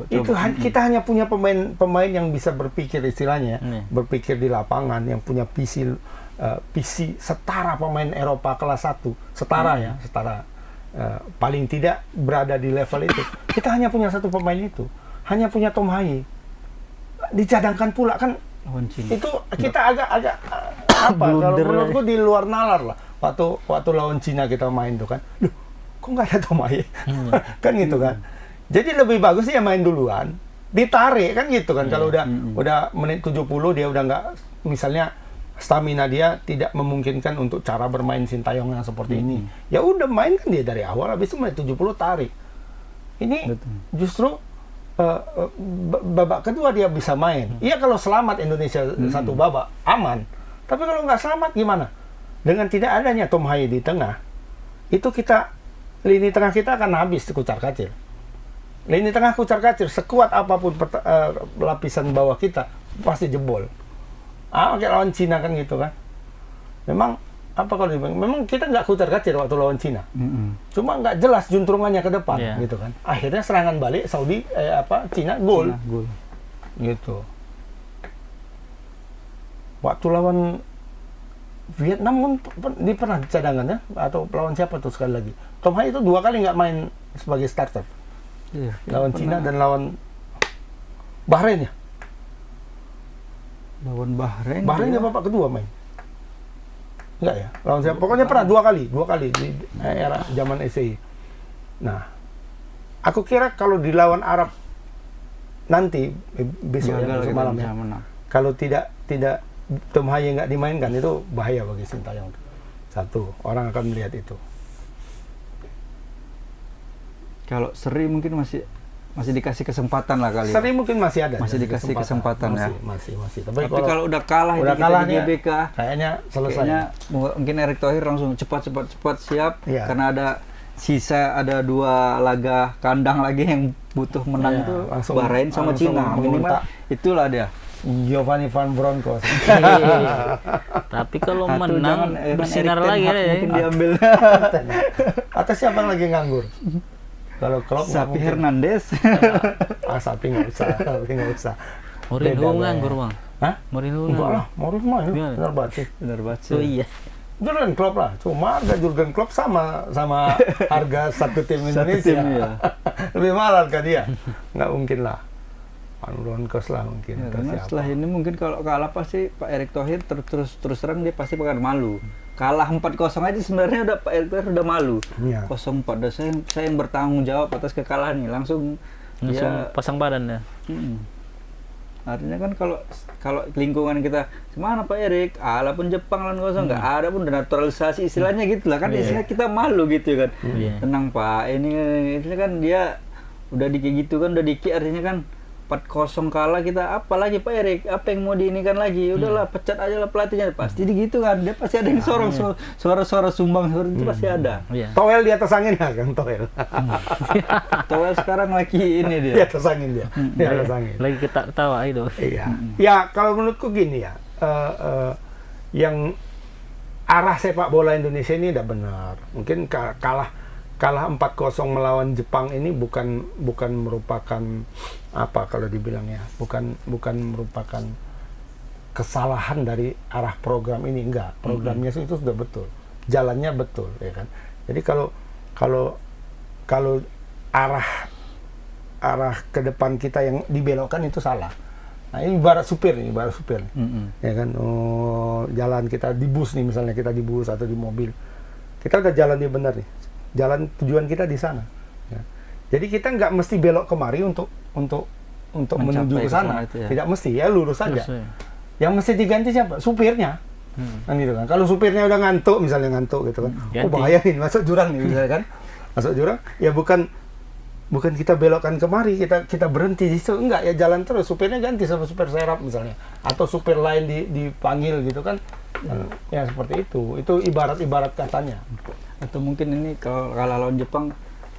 Itu kita hanya punya pemain yang bisa berpikir istilahnya, berpikir di lapangan, yang punya visi setara pemain Eropa kelas 1, setara. Paling tidak berada di level itu. Kita hanya punya satu pemain itu, hanya punya Tom Haye. Dicadangkan pula kan, itu kita agak apa? Kalau menurutku di luar nalar lah. Waktu lawan Cina kita main tuh kan, loh, kok nggak ada Tom Haye? Kan gitu kan. Jadi lebih bagus dia main duluan, ditarik kan gitu kan. Kalau udah menit 70 dia udah nggak, misalnya stamina dia tidak memungkinkan untuk cara bermain Sintayong yang seperti ini. Ya udah main kan dia dari awal, habis itu menit 70 tarik. Ini justru babak kedua dia bisa main. Iya kalau selamat Indonesia satu babak aman. Tapi kalau nggak selamat gimana? Dengan tidak adanya Tom Haye di tengah, itu lini tengah kita akan habis kucar-kacir. Lini tengah kucar-kacir, sekuat apapun lapisan bawah kita pasti jebol. Kayak lawan Cina kan gitu kan. Memang memang kita nggak kucar-kacir waktu lawan Cina. Cuma nggak jelas juntrungannya ke depan gitu kan. Akhirnya serangan balik Saudi Cina gol. Gitu. Waktu lawan Vietnam pun pernah cadangan ya, atau lawan siapa tuh sekali lagi. Tom Haye itu 2 kali nggak main sebagai starter. Iya, lawan Cina dan lawan Bahrain ya. Lawan Bahrain. Bahrain dia babak kedua main. Enggak ya? Lawan siapa? Pokoknya pernah 2 kali di era zaman SCI. Nah, aku kira kalau di lawan Arab nanti besok besok malam ya. Kalau tidak Tom Haye nggak dimainkan, itu bahaya bagi Sintayong. Satu, orang akan melihat itu. Kalau Seri mungkin masih dikasih kesempatan lah kali. Seri mungkin masih ada. Masih dikasih kesempatan ya. Masih. Tapi kalau udah kalah di GBK, kayaknya selesai. Kayaknya mungkin Erick Thohir langsung cepat siap karena ada 2 laga kandang lagi yang butuh menang itu Bahrain sama Cina. Minimal itulah dia. Giovanni Van Bronckhorst. Tapi kalau menang bersinar lagi ya. Mungkin diambil. Atau siapa lagi nganggur? Kalau Klopp Sapi Hernandez. Sapi nggak usah. Mourinho nganggur bang. Hah? Mourinho enggak lah, Mourinho mah benar banget. Oh iya. Jurgen Klopp lah, cuma harga Jurgen Klopp sama harga satu tim Indonesia. Lebih mahal harga dia. Nggak mungkin lah. Bronckhorst lah mungkin. Karena setelah ini mungkin kalau kalah pasti Pak Erick Thohir terus terang dia pasti bakal malu. Kalah 4-0 aja sebenarnya udah Pak Erick Thohir udah malu. 0-4 dan saya yang bertanggung jawab atas kekalahan ini langsung pasang badan ya. Artinya kan kalau lingkungan kita semana Pak Erick, kalah pun Jepang lawan 0 nggak ada pun naturalisasi istilahnya gitu lah kan. Istilah kita malu gitu kan. Tenang Pak, ini kan dia udah kayak gitu kan, udah artinya kan 4-0 kalah kita, apalagi Pak Erick, apa yang mau diinikan lagi? Udahlah pecat aja lah pelatihnya. Pasti gitu kan, dia pasti ada yang sorong suara-suara sumbang seperti itu pasti ada. Toel di atas angin kan, Toel. Toel sekarang lagi ini dia. Di atas angin dia. Di atas angin. Lagi ketawa itu. Iya. Ya kalau menurutku gini ya, yang arah sepak bola Indonesia ini udah benar. Mungkin kalah 4-0 melawan Jepang ini bukan merupakan apa kalau dibilang ya, bukan merupakan kesalahan dari arah program ini, enggak. Programnya itu sudah betul, jalannya betul, ya kan. Jadi kalau arah ke depan kita yang dibelokkan itu salah. Nah, ini ibarat supir nih, ya kan. Oh, jalan kita di bus nih, misalnya kita di bus atau di mobil, kita udah jalan di benar nih, jalan tujuan kita di sana. Ya. Jadi kita nggak mesti belok kemari untuk menuju ke sana, ya. tidak mesti, ya lurus saja. Terus, Yang mesti diganti siapa? Supirnya. Kan gitu kan. Kalau supirnya udah ngantuk gitu kan. Ganti. Oh bahaya nih, masuk jurang nih misalnya kan. Masuk jurang, ya bukan kita belokkan kemari, kita berhenti di situ, enggak, ya jalan terus, supirnya ganti sama supir serap misalnya, atau supir lain dipanggil gitu kan. Ya seperti itu ibarat katanya. Atau mungkin ini kalau lawan Jepang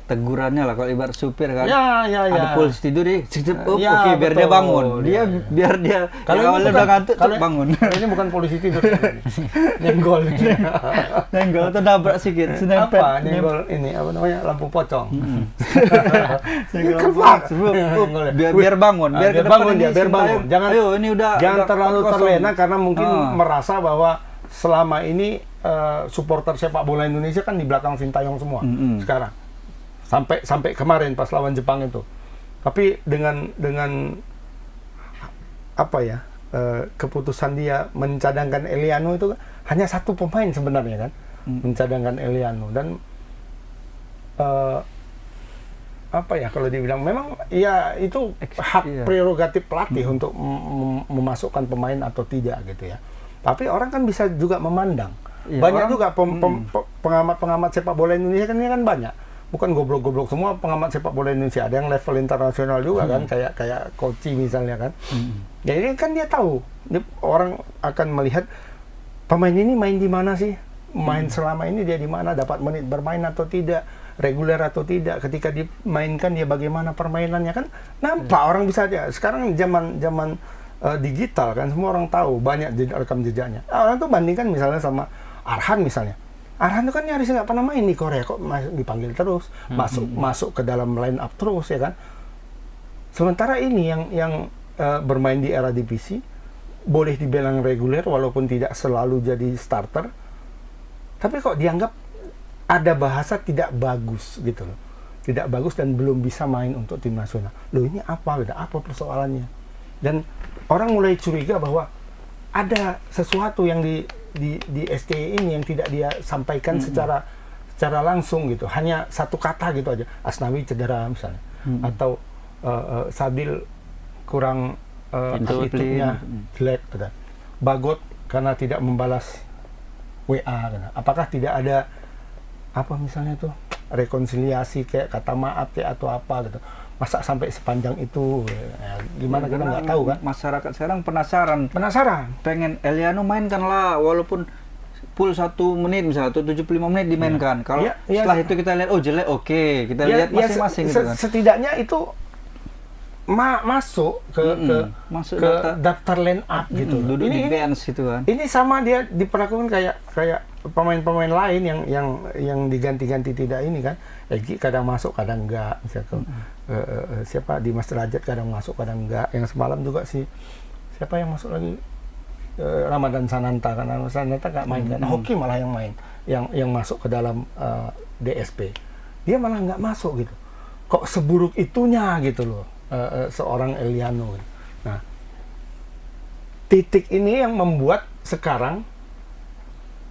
tegurannya lah, kalau ibarat supir kan. Ya. Ada polisi tidur nih, Ya, oke, biar dia betul. bangun. Ya. Biar dia Kalau awalnya udah ngantuk tuh bangun. Kalau ini bukan polisi tidur. Nyenggol. Nyenggol atau nabrak sedikit, Apa? Nyenggol ini apa namanya? Lampu pocong. Biar bangun, biar ke depan bangun ini dia, biar Sintayong, bangun. Jangan ayo ini udah terlalu kosong. terlena karena mungkin Ah. merasa bahwa selama ini supporter sepak bola Indonesia kan di belakang Sintayong semua sekarang. Sampai kemarin pas lawan Jepang itu. Tapi dengan apa ya? Keputusan dia mencadangkan Eliano itu hanya satu pemain sebenarnya kan. Mencadangkan Eliano dan apa ya kalau dibilang memang ya itu hak prerogatif pelatih untuk memasukkan pemain atau tidak gitu ya. Tapi orang kan bisa juga memandang. Ya, Banyak juga pengamat sepak bola Indonesia kan ini kan banyak. Bukan goblok-goblok semua pengamat sepak bola Indonesia. Ada yang level internasional juga kan, kayak Koci misalnya kan. Jadi kan dia tahu, orang akan melihat pemain ini main di mana sih, main selama ini dia di mana, dapat menit bermain atau tidak, reguler atau tidak, ketika dimainkan dia bagaimana permainannya kan, nampak orang bisa aja. Sekarang zaman digital kan, semua orang tahu banyak rekam jejaknya. Orang tuh bandingkan misalnya sama Arhan misalnya. Arhan itu kan nyaris nggak pernah main di Korea, kok dipanggil terus, masuk ke dalam line up terus ya kan. Sementara ini yang bermain di era divisi boleh dibilang reguler walaupun tidak selalu jadi starter, tapi kok dianggap ada bahasa tidak bagus gitu loh, tidak bagus dan belum bisa main untuk tim nasional. Loh ini apa persoalannya? Dan orang mulai curiga bahwa ada sesuatu yang di STI ini yang tidak dia sampaikan secara langsung gitu, hanya satu kata gitu aja, Asnawi cedera misalnya, atau Sabil kurang attitude-nya jelek, gitu. Bagot karena tidak membalas WA, gitu. Apakah tidak ada apa misalnya tuh rekonsiliasi kayak kata maaf ya atau apa gitu, masa sampai sepanjang itu ya, gimana kita nggak tahu kan. Masyarakat sekarang penasaran pengen Eliano mainkan lah walaupun full 1 menit misalnya atau 75 menit dimainkan. Kalau setelah itu kita lihat oh jelek, oke, kita lihat masing-masing gitu kan. Setidaknya itu masuk ke daftar line up gitu. Duduk di bench gitu kan. Ini sama dia diperlakukan kayak pemain-pemain lain yang diganti-ganti tidak ini kan. Egi kadang masuk kadang enggak, misalnya siapa Dimas Derajat kadang masuk kadang enggak. Yang semalam juga siapa yang masuk lagi, Ramadan Sananta, karena Sananta nggak main kan. Hoki malah yang main, yang masuk ke dalam DSP, dia malah nggak masuk gitu. Kok seburuk itunya gitu loh seorang Eliano. Nah, titik ini yang membuat sekarang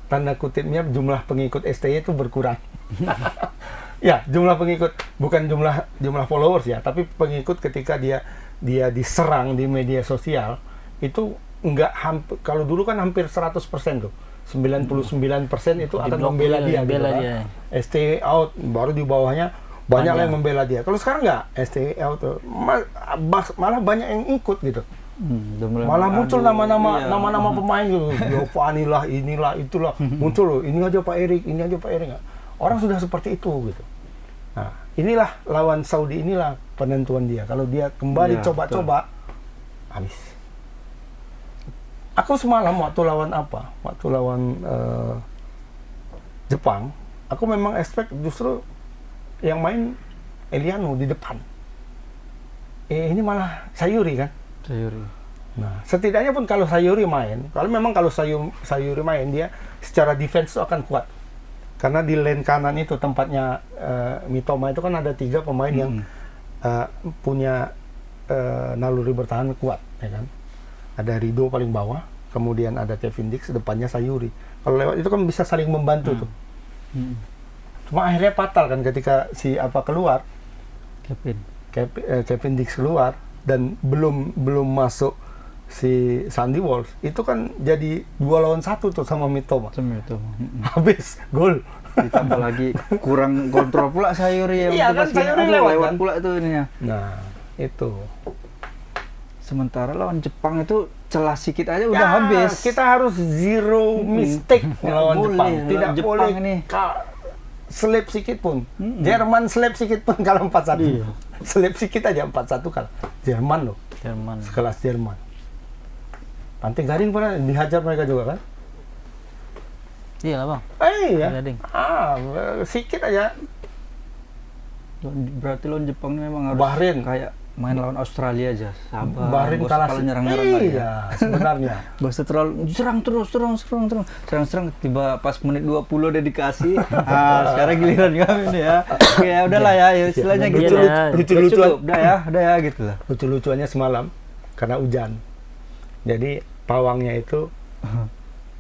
tanda kutipnya jumlah pengikut STY itu berkurang. Ya, jumlah pengikut, bukan jumlah followers ya, tapi pengikut ketika dia diserang di media sosial itu enggak kalau dulu kan hampir 100% tuh. 99% itu akan membela dia gitu kan. STY out, baru di bawahnya banyak yang membela dia. Kalau sekarang enggak, STY out tuh. Malah banyak yang ikut gitu. Malah muncul nama-nama pemain gitu. Giovanni lah, inilah, itulah. Muncul loh, ini aja Pak Erik. Orang sudah seperti itu gitu. Nah, inilah lawan Saudi, inilah penentuan dia. Kalau dia kembali coba-coba, habis. Aku semalam waktu lawan Jepang, aku memang expect justru yang main Eliano di depan. Ini malah Sayuri kan? Nah, setidaknya pun kalau Sayuri main, kalau Sayuri main, dia secara defense itu akan kuat. Karena di lane kanan itu tempatnya Mitoma itu kan ada 3 pemain yang punya naluri bertahan kuat, ya kan. Ada Rido paling bawah, kemudian ada Kevin Dix, depannya Sayuri. Kalau lewat itu kan bisa saling membantu tuh. Cuma akhirnya fatal kan ketika si keluar, Kevin Dix keluar dan belum masuk si Sandy Walsh, itu kan jadi 2 lawan 1 tuh sama Mitoma. Habis gol. Ditambah lagi kurang kontrol pula Sayuri yang Iya kan, Sayuri lewat kan? pula tuh ininya. Nah, itu. Sementara lawan Jepang itu celah sedikit aja udah habis. Kita harus zero mistake melawan boleh, Jepang. lawan Tidak Jepang boleh ini. slip sedikit pun. Jerman slip sedikit pun kalah 4-1. Iya. Slip sedikit aja 4-1 kalah. Jerman loh. Jerman. Sekelas Jerman. Pantai Garing pernah dihajar mereka juga kan? Iya lah bang. Iya. Gading. Sedikit aja. Berarti lawan Jepang ini memang harus Bahrain. kayak main lawan Australia aja. Sabar. Bahrain bos, kalah kalau nyerang-nyerang ya. Iya, sebenarnya. Gak usah terlalu serang tiba pas menit 20 udah dikasih. Sekarang giliran kami nih ya. Oke, ya udahlah ya, istilahnya gitu. Lucu-lucuan. Udah ya gitu lah. Lucu-lucuannya semalam karena hujan. Jadi pawangnya itu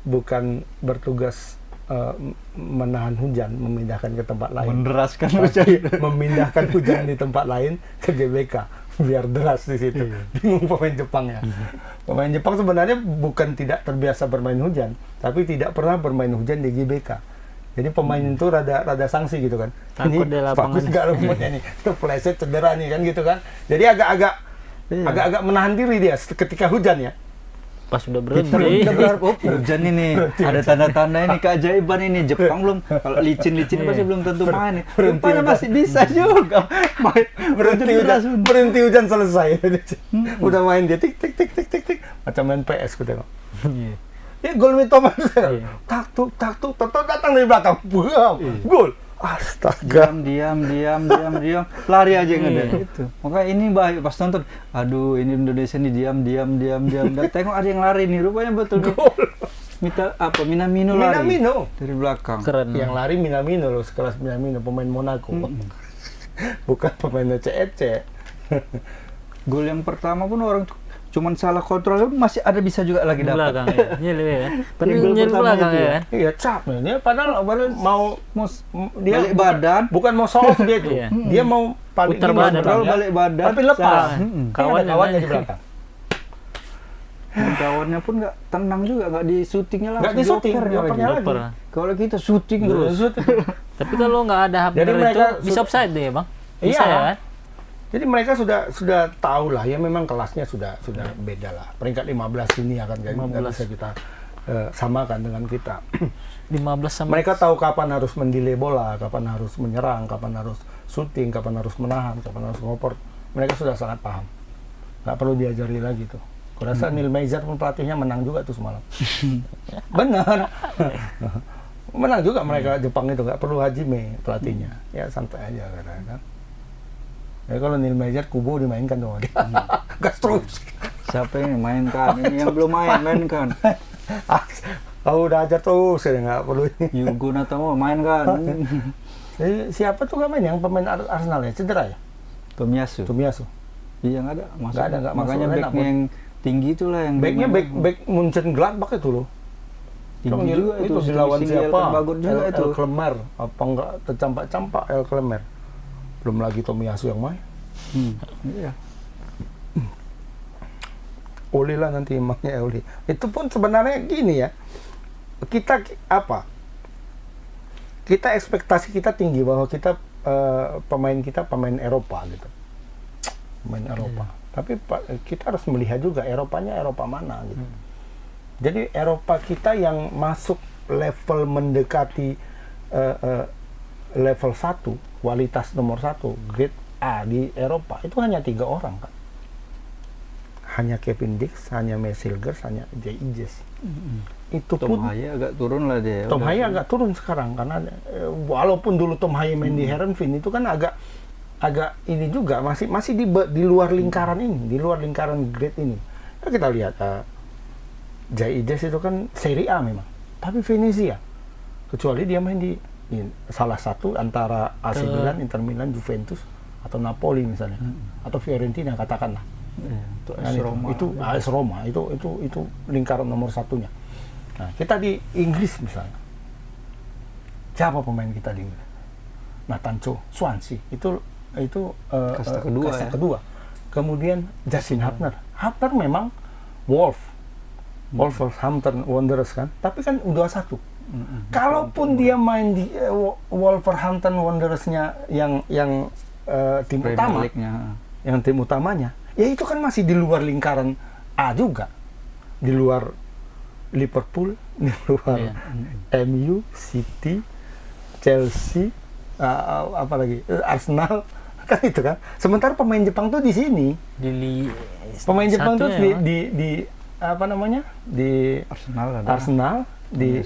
bukan bertugas menahan hujan, memindahkan ke tempat lain. Menderaskan Tapi memindahkan hujan di tempat lain ke GBK biar deras di situ. Bingung pemain Jepang ya. Pemain Jepang sebenarnya bukan tidak terbiasa bermain hujan, tapi tidak pernah bermain hujan di GBK. Jadi pemain itu rada sanksi gitu kan. Takut Ini di lapangan. bagus nggak rumputnya nih, kepleset cedera nih kan gitu kan. Jadi agak menahan diri dia ketika hujan ya. Pas udah Kita berhenti. udah berharap, hujan ini, ada tanda-tanda ini keajaiban ini. Jepang belum, kalau licin-licin pasti belum tentu main nih. Rupanya masih bisa juga main. Berhenti hujan selesai. Udah main dia tik macam main PS ku tengok. Ya gol Mitoma tak tuk datang dari belakang. Buam. Gol. Astaga. Diam, lari aja yang ada itu. Makanya ini bahaya pas nonton. Aduh, ini Indonesia nih diam. Dan tengok ada yang lari nih, rupanya betul nih. Minamino lari. Minamino Dari belakang. Keren. yang lari Minamino loh, sekelas Minamino, pemain Monaco. Bukan pemain EC. Gol yang pertama pun orang cuman salah kontrol masih ada bisa juga lagi Di dapat. belakang ya. Iya lebih ya. Yang gol Penyel pertama belakang itu ya ya. kan. Iya, cap nih. Padahal mau dia Balik badan, bukan mau show off dia itu. Iya. Dia mau paling Putar gini badan, kontrol, kontrol balik badan. tapi lepas. salah. Kawannya Kawannya di belakang. Dan kawannya pun nggak tenang juga, nggak di syutingnya langsung. Nggak di syuting, joker dia jokernya lagi. lagi. Joker. Kalau kita syuting terus. Tapi kalau nggak ada Jadi Hapner mereka itu bisa offside deh bang. Bisa Iya. ya kan? Jadi mereka sudah tahu lah ya, memang kelasnya sudah beda lah. Peringkat 15 ini akan nggak bisa kita samakan dengan kita. 15 sama. Mereka tahu kapan harus mendelay bola, kapan harus menyerang, kapan harus syuting, kapan harus menahan, kapan harus ngoper. Mereka sudah sangat paham. Nggak perlu diajari lagi tuh. Kurasa Neil Maizar pun pelatihnya menang juga tuh semalam. Benar. Menang juga mereka Jepang itu, nggak perlu Hajime pelatihnya. Ya santai aja kadang-kadang. Ya kalau Neil Maizar Kubo dimainkan dong dia. Gas terus. Siapa yang mainkan? Ini yang belum mainkan. Oh, udah ajar terus ya, nggak perlu ini. Yugo Natamo mainkan. Siapa tuh nggak main yang pemain Arsenal ya? Cedera ya? Tomiyasu. Iya Iya nggak ada. Nggak ada, nggak Makanya masuk. backnya yang tinggi itulah yang. Backnya dimainkan. back Munchen Gladbach itu loh. tinggi juga itu itu. dilawan siapa? Bagus juga itu. El Klemer. Apa enggak tercampak-campak El Klemer. Belum lagi Tomiyasu yang main. Iya. Oli lah nanti emaknya Oli. Itu pun sebenarnya gini ya. Kita ekspektasi kita tinggi bahwa kita pemain Eropa gitu. Pemain Eropa. Tapi kita harus melihat juga Eropanya Eropa mana gitu. Jadi Eropa kita yang masuk level mendekati level 1, kualitas nomor 1, grade A di Eropa itu hanya 3 orang kan. Hanya Kevin Dix, hanya Messilgers, hanya Jay Ijes. Itu Tom pun Haye agak turun lah dia. Tom Haye agak turun sekarang karena walaupun dulu Tom Haye main di Heerenveen itu kan agak ini juga masih di luar lingkaran ini, di luar lingkaran grade ini. Kita lihat Jai Ijes itu kan Serie A memang, tapi Venezia, kecuali dia main di salah satu antara AC Milan, Inter Milan, Juventus atau Napoli misalnya, atau Fiorentina katakanlah. Itu Kan AS Roma. itu AS Roma, itu lingkaran nomor satunya. Nah, kita di Inggris misalnya, siapa pemain kita di Inggris? Nathan Cho, Swansea, itu Kasta kedua, kasta ya. kedua. Kemudian Justin Hubner memang Wolverhampton Wanderers kan, tapi kan U21. Kalaupun dia main di Wolverhampton Wanderers-nya yang tim Premier utama, League-nya. yang tim utamanya, ya itu kan masih di luar lingkaran A juga, di luar Liverpool, di luar MU, City, Chelsea, apalagi Arsenal, kan itu kan. Sementara pemain Jepang tuh di sini, pemain Jepang tuh di apa namanya, di Arsenal, di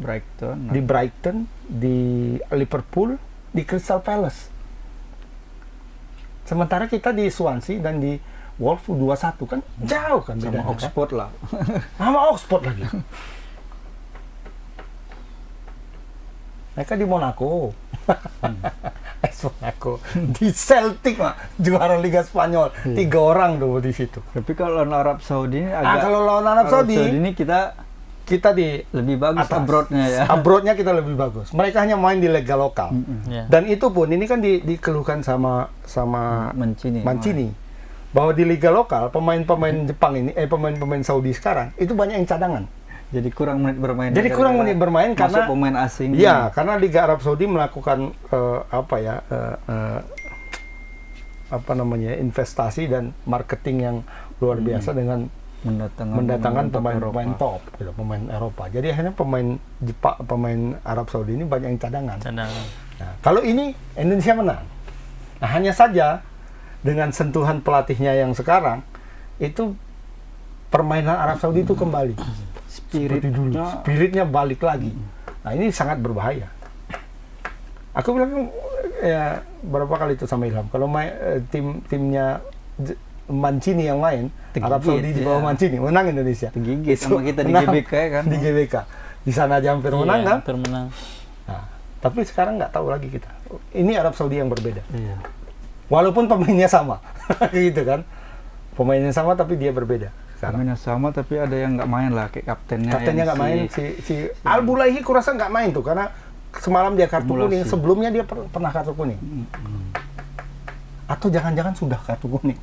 Brighton. di Brighton, di Liverpool, di Crystal Palace. Sementara kita di Swansea dan di Wolves 21 kan jauh kan Sama bedanya, Oxford lah. kan? Sama Oxford lagi. Mereka di Monaco. Monaco. Di Celtic mah juara Liga Spanyol. 3 orang tuh di situ. Tapi kalau lawan Arab Saudi ini agak Kalau lawan Arab Saudi ini kita di lebih bagus atas. abroadnya ya. Abroadnya kita lebih bagus. Mereka hanya main di liga lokal. Dan itu pun ini kan dikeluhkan sama Mancini. Bahwa di liga lokal pemain-pemain Jepang ini pemain-pemain Saudi sekarang itu banyak yang cadangan. Jadi kurang menit bermain. Jadi kurang menit bermain karena pemain asing. Iya, karena Liga Arab Saudi melakukan investasi dan marketing yang luar biasa dengan mendatangkan pemain top, gitu, pemain Eropa. Jadi akhirnya pemain Arab Saudi ini banyak yang cadangan. Nah, kalau ini Indonesia menang. Nah, hanya saja dengan sentuhan pelatihnya yang sekarang itu permainan Arab Saudi itu kembali. Spiritnya balik lagi. Nah, ini sangat berbahaya. Aku bilang ya berapa kali itu sama Ilham, kalau timnya Mancini yang main, Arab Saudi di bawah Mancini menang Indonesia. Tergigit sama kita di GBK kan. Di GBK. Di sana aja hampir menang kan? Hampir menang. Nah, tapi sekarang nggak tahu lagi kita. Ini Arab Saudi yang berbeda. Iya. Walaupun pemainnya sama. Gitu kan. Pemainnya sama tapi dia berbeda. Pemainnya sama tapi ada yang nggak main lah, kayak kaptennya nggak main, si Al-Bulaihi kurasa nggak main tuh karena semalam dia kartu kuning, sebelumnya dia pernah kartu kuning. Atau jangan-jangan sudah kartu kuning.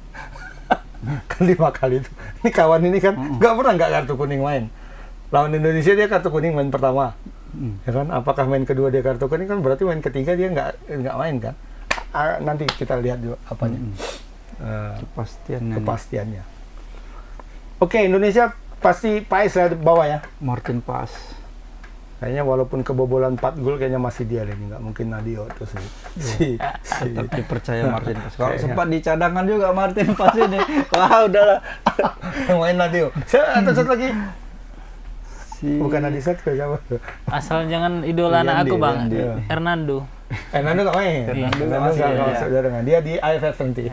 Kan 5 kali itu. Ini kawan ini kan nggak pernah nggak kartu kuning main. Lawan Indonesia dia kartu kuning main pertama. Ya kan? Apakah main kedua dia kartu kuning, kan berarti main ketiga dia nggak main kan? Nanti kita lihat juga apanya. Kepastiannya. Oke, Indonesia pasti Paes lah bawah ya. Martin Paes. Kayaknya walaupun kebobolan 4 gol kayaknya masih dia ini, nggak mungkin Nadio tuh si Tetap dipercaya Martin Paes. Kalau sempat di cadangan juga Martin Paes ini. Wah, udahlah. Main Nadio. Atau satu lagi. Bukan Adisat ke siapa? Asal jangan idola anak aku, Bang. Hernando. Hernando nggak main. Hernando nggak masuk dengan dia di AFF nanti.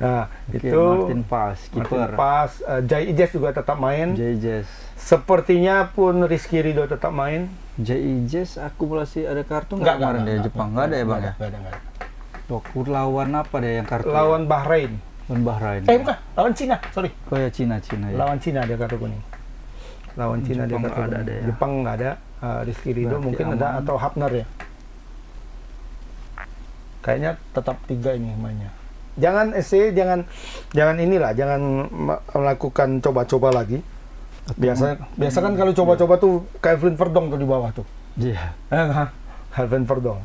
Nah, itu Martin Paes, kiper. Jai Ijes juga tetap main. Jai Ijes. Sepertinya pun Rizky Ridho tetap main. Jai Ijes akumulasi ada kartu nggak kemarin dari Jepang? Nggak ada ya, Bang? Nggak ada. Waktu lawan apa deh yang kartu? Lawan Bahrain. Lawan Bahrain. Bukan, lawan Cina, sorry. Oh ya, Cina ya. Lawan Cina dia kartu kuning. Lawan Cina dia kartu kuning. Ada ya. Jepang nggak ada. Rizky Ridho mungkin aman. ada, atau Hubner ya. Kayaknya tetap 3 ini mainnya. Jangan melakukan coba-coba lagi. Biasa kan kalau coba-coba tuh Kevin Verdong tuh di bawah tuh. Iya. Kevin Verdong.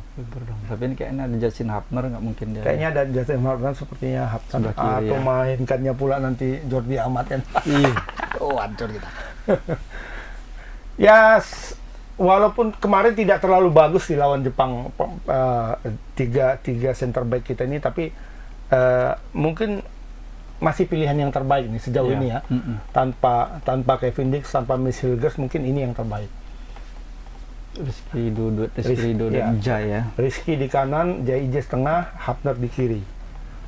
Tapi ini kayaknya ada Justin Hubner, nggak mungkin dia. Kayaknya ada Justin Hubner sepertinya Hubner. Atau mainkannya pula nanti Jordi Amat kan. Hancur kita. Ya, walaupun kemarin tidak terlalu bagus di lawan Jepang, tiga center back kita ini, tapi mungkin masih pilihan yang terbaik nih sejauh ini ya. Tanpa Kevin Dix, tanpa Miss Hilgers, mungkin ini yang terbaik. Rizky Ridho dan Jai ya. Rizky di kanan, Jai Ijes tengah, Hubner di kiri.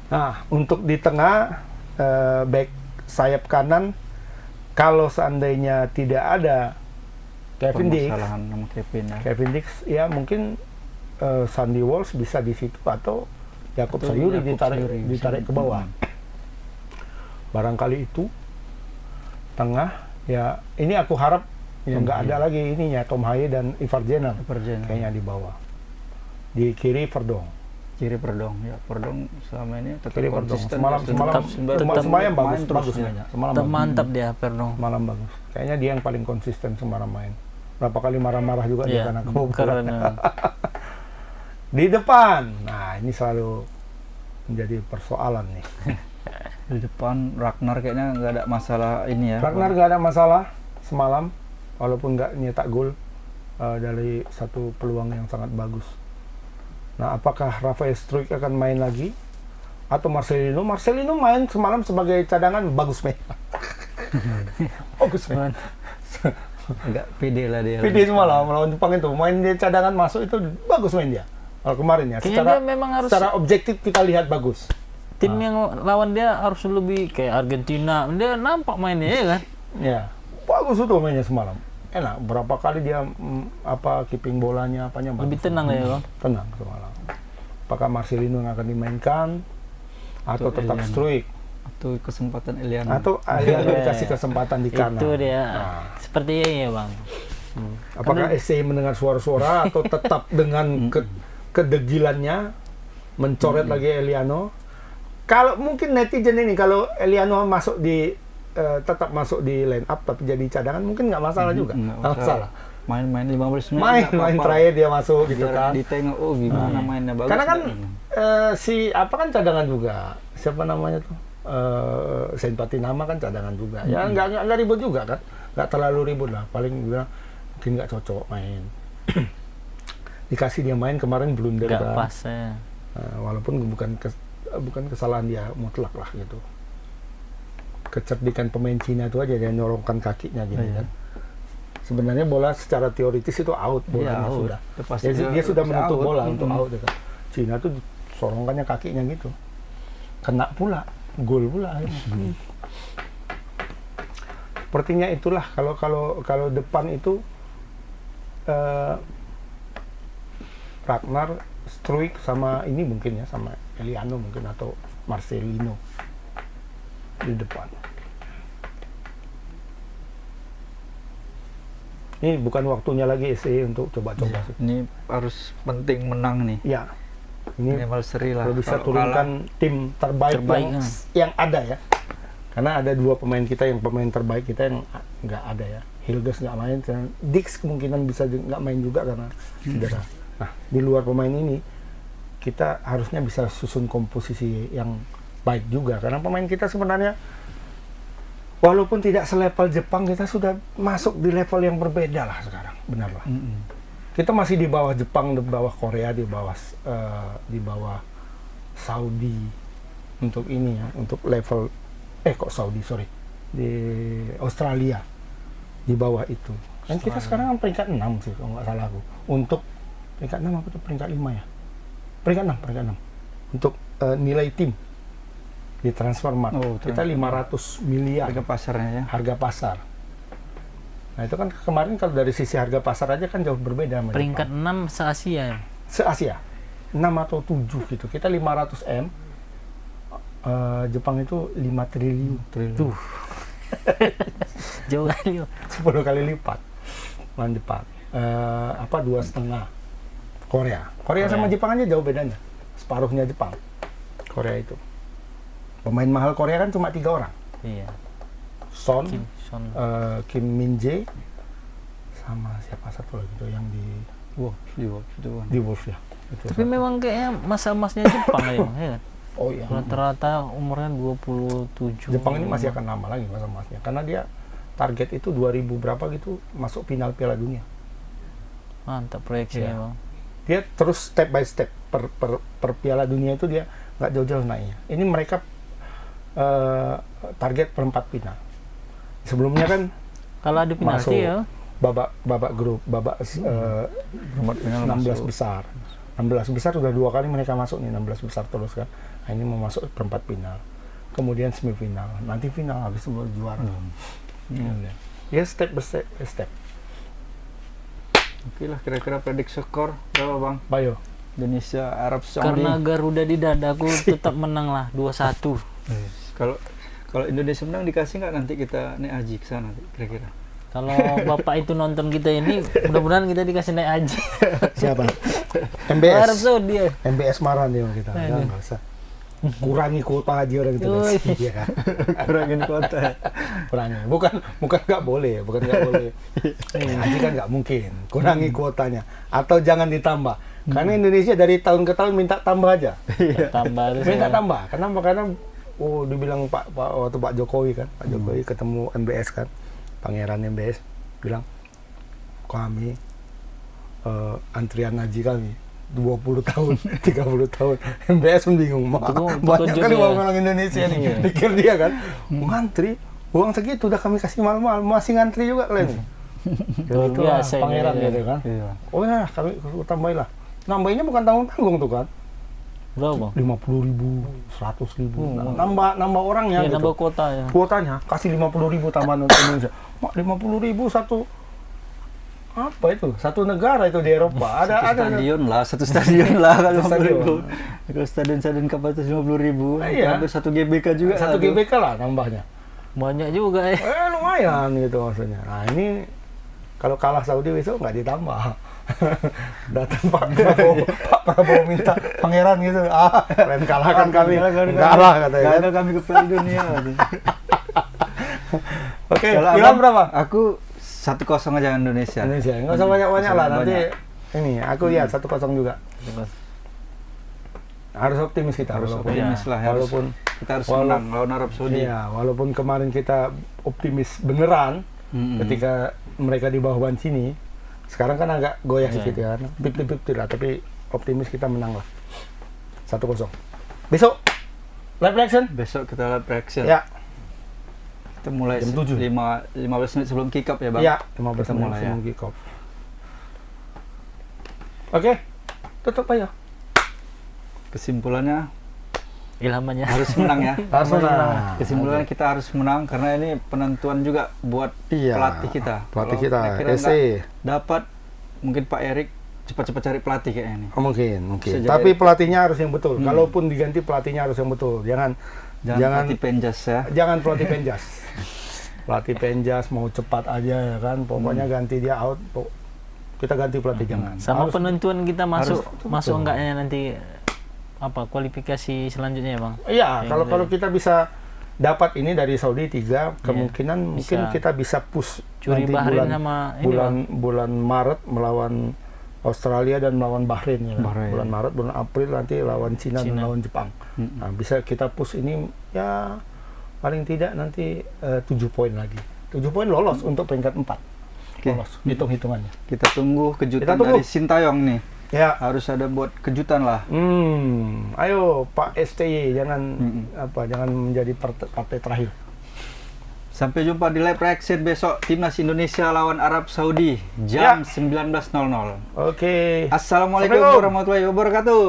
Nah, untuk di tengah back sayap kanan, kalau seandainya tidak ada Kevin Dix, Permasalahan sama Kevin ya. Kevin Dix ya mungkin Sandy Walsh bisa di situ atau Jakob Atau Sayuri Jakob Sayuri. ditarik ke bawah. Barangkali itu tengah ya, ini aku harap ya nggak ada lagi ininya Tom Haye dan Ivar Jenner Perjalanan. kayaknya di bawah. Di kiri Verdong. Kiri Perdong ya, Perdong selama ini tetap Kiri Verdong. konsisten. Semalam semalam bagus main terus bagus ya. mainnya. Semalam Tetap bagus. mantap dia Perdong. Semalam bagus. Kayaknya dia yang paling konsisten semalam main. Berapa kali marah-marah juga dia Iya, karena kebobolan. karena Di depan. Nah, ini selalu menjadi persoalan nih. Di depan Ragnar kayaknya nggak ada masalah ini ya. Ragnar nggak ada masalah semalam, walaupun nggak nyetak gol dari satu peluang yang sangat bagus. Nah, apakah Rafael Struijk akan main lagi atau Marcelino? Marcelino main semalam sebagai cadangan, bagus main. Bagus main. Agak pede lah dia. Pede semalam melawan Jepang itu, main dia cadangan masuk itu bagus main dia. Kalau kemarin ya, Kayaknya secara dia memang harus- secara objektif kita lihat bagus. tim yang lawan dia harus lebih kayak Argentina. Dia nampak mainnya ya kan. Ya, bagus itu mainnya semalam. Enak, berapa kali dia keeping bolanya apanya bagus. Lebih tenang ya bang. Tenang semalam. Apakah Marcelino yang akan dimainkan atau Atau tetap Eliano. Struijk Atau kesempatan Eliano. atau Eliano Iya. dikasih kesempatan di kanan. Itu dia. Nah, Seperti ini ya bang. apakah SC mendengar suara-suara atau tetap dengan kedegilannya mencoret lagi Eliano? Kalau mungkin netizen ini kalau Eliano masuk di tetap masuk di line up tapi jadi cadangan mungkin nggak masalah juga. Nggak Nggak masalah. Main-main 15 menit. Main nggak apa-apa. terakhir dia masuk gitu Biar kan. ditengok, oh gimana mainnya bagus. Karena kan nggak? si apa kan cadangan juga. Siapa namanya tuh? Saint Patinama kan cadangan juga. Ya nggak ribut juga kan. Nggak terlalu ribut lah. Paling juga mungkin nggak cocok main. Dikasih dia main kemarin blunder Gak kan. pas ya. Walaupun bukan kesalahan dia mutlak lah gitu. Kecerdikan pemain Cina itu aja dia nyorongkan kakinya gini Iya. kan. Sebenarnya bola secara teoritis itu out bolanya Iya, out. sudah. Itu pasti Dia sudah pasti menutup out. bola untuk out ya kan. Cina tuh sorongkannya kakinya gitu. Kena pula, gol pula. Sepertinya itulah kalau depan itu Ragnar, Struijk sama ini mungkin ya sama Eliano mungkin atau Marcelino di depan. Ini bukan waktunya lagi SE untuk coba-coba sih. Ini harus penting menang nih. Ya, ini Minimal seri lah. kalau bisa Kalau turunkan tim terbaik, Terbaik, yang ada ya. Karena ada dua pemain kita yang pemain terbaik kita yang nggak ada ya. Hilgers nggak main, dan Dix kemungkinan bisa nggak main juga karena cedera. Nah, di luar pemain ini kita harusnya bisa susun komposisi yang baik juga karena pemain kita sebenarnya walaupun tidak selevel Jepang kita sudah masuk di level yang berbeda lah sekarang, benar lah. Kita masih di bawah Jepang, di bawah Korea, di bawah Saudi untuk ini ya, untuk level di Australia di bawah itu. Dan kita sekarang peringkat 6 sih kalau nggak salah aku. Untuk peringkat 6 apa tuh peringkat 5 ya? Peringkat 6. Untuk nilai tim di Transfermarkt. Oh, kita 500 miliar harga pasarnya ya. harga pasar. Nah, itu kan kemarin kalau dari sisi harga pasar aja kan jauh berbeda sama Peringkat Jepang. 6 se-Asia ya. Se-Asia 6 atau 7 gitu. Kita 500 M. Jepang itu 5 triliun. Tuh, Jauh kali. 10 kali lipat. Lawan Jepang. 2,5. Korea sama Jepang aja jauh bedanya. Separuhnya Jepang. Korea itu. Pemain mahal Korea kan cuma 3 orang. Iya. Son, Son. Kim Min Jae, sama siapa satu lagi tuh yang di Wolves itu kan. Wolf ya. Itu Tapi satu. memang kayaknya masa emasnya Jepang ya bang, ya kan? Oh iya. Rata-rata umurnya 27. Jepang ini masih akan lama lagi masa emasnya karena dia target itu 2000 berapa gitu masuk final Piala Dunia. Mantap proyeksinya Iya. bang. Dia terus step by step per Piala Dunia itu dia nggak jauh-jauh naiknya. Ini mereka target perempat final. Sebelumnya kan Kalau ada masuk penalti ya. babak grup, babak Perempat final 16 masuk. besar. 16 besar udah 2 kali mereka masuk nih, 16 besar terus kan. Nah, ini mau masuk perempat final. Kemudian semifinal, nanti final habis itu baru juara. Ya step by step. Oke lah, kira-kira prediksi skor berapa Bang? Bayo. Indonesia Arab Saudi. Karena Garuda di dadaku tetap menang lah 2-1. Kalau Indonesia menang dikasih nggak nanti kita naik haji ke sana kira-kira? Kalau bapak itu nonton kita ini, mudah-mudahan kita dikasih naik haji. Siapa? Arab MBS. Saudi ya. MBS marah nih sama kita. Aduh. Nggak usah. Kurangi kuota haji orang itu. Ui. Iya kan? Kurangin kuota. Kurangi. Bukan nggak boleh, bukan nggak boleh. Haji kan nggak mungkin. Kurangi kuotanya atau jangan ditambah. Karena Indonesia dari tahun ke tahun minta tambah aja. Tambah terus. Minta ya. tambah. Kenapa? Karena dibilang waktu Pak Jokowi kan, Pak Jokowi ketemu MBS kan, Pangeran MBS bilang kami antrian haji kami 20 tahun, 30 tahun. MBS pun bingung, banyak petunjuk kali ya. orang Indonesia nih, pikir dia kan, ngantri, uang segitu udah kami kasih mahal-mahal, masih ngantri juga kalian. Luar Itulah biasa ini, Pangeran ya. gitu kan. Iya. Oh ya, kami tambahin lah. Nambahinnya bukan tanggung-tanggung tuh kan. Berapa Bang? 50.000, 100.000, nambah orangnya Ya, gitu. nambah kuota ya. Kuotanya kasih 50.000 tambahan untuk Indonesia. Mak 50.000 satu apa itu? Satu negara itu di Eropa. Satu stadion lah kalau Satu stadion. 50.000. Kalau stadion kapasitas 50.000, Iya. hampir 1 GBK juga. Satu lah tuh. GBK lah nambahnya. Banyak juga ya. Lumayan gitu maksudnya. Nah ini kalau kalah Saudi besok nggak ditambah. Datang Pak Prabowo minta pangeran gitu. Kalian kalahkan kami. Enggak lah katanya. Nggak Kan? ada kami ke Piala Dunia. Oke, Kalau bilang Abang, berapa? Aku 1-0 aja Indonesia. Indonesia. Nggak usah banyak-banyak lah. Nanti Banyak. ini aku lihat 1-0 juga. Harus optimis kita. Harus walaupun- optimis lah. Walaupun kita harus walau- menang lawan Arab Saudi. Iya, walaupun kemarin kita optimis beneran ketika mereka di bawah Mancini, sekarang kan agak goyah Iya. sedikit kan, 50-50 lah, tapi optimis kita menang lah, 1-0. Besok live reaction? Besok kita live reaction. Ya, Kita mulai Jam 7. 15 menit sebelum kick off ya Bang? ya, 15 Kita menit mulai sebelum kick off. Oke, tutup aja. Kesimpulannya Ilhamannya. harus menang ya. Harus menang. Kesimpulannya kita harus menang karena ini penentuan juga buat Iya, pelatih kita. pelatih Kalau kita, kira-kira SE. nggak dapat, mungkin Pak Erik cepat-cepat cari pelatih kayaknya ini. Mungkin. Bisa jadi- Tapi pelatihnya harus yang betul. Kalaupun diganti pelatihnya harus yang betul. Jangan Pelatih Penjas ya. jangan pelatih penjas. Pelatih penjas mau cepat aja ya kan. Pokoknya ganti dia out. Kita ganti pelatih jangan. Sama Harus- penentuan kita masuk betul. masuk enggaknya nanti apa kualifikasi selanjutnya ya Bang? Iya, Yang kalau kita bisa dapat ini dari Saudi 3, kemungkinan mungkin bisa. kita bisa push Curi nanti Bahrain sama ini, bulan Maret melawan Australia dan melawan Bahrain ya. Bahrain. Bulan Maret, bulan April nanti lawan Cina dan Cina. lawan Jepang. Nah, bisa kita push ini ya paling tidak nanti 7 poin lagi. 7 poin lolos untuk peringkat 4. Oke. Lolos hitung-hitungannya. Kita tunggu kejutan Kita tunggu. dari Sintayong nih. Ya. Harus ada buat kejutan lah. Ayo Pak STY jangan jangan menjadi partai terakhir. Sampai jumpa di live reaction besok Timnas Indonesia lawan Arab Saudi jam 19.00. Oke. Assalamualaikum Assalamualaikum. warahmatullahi wabarakatuh.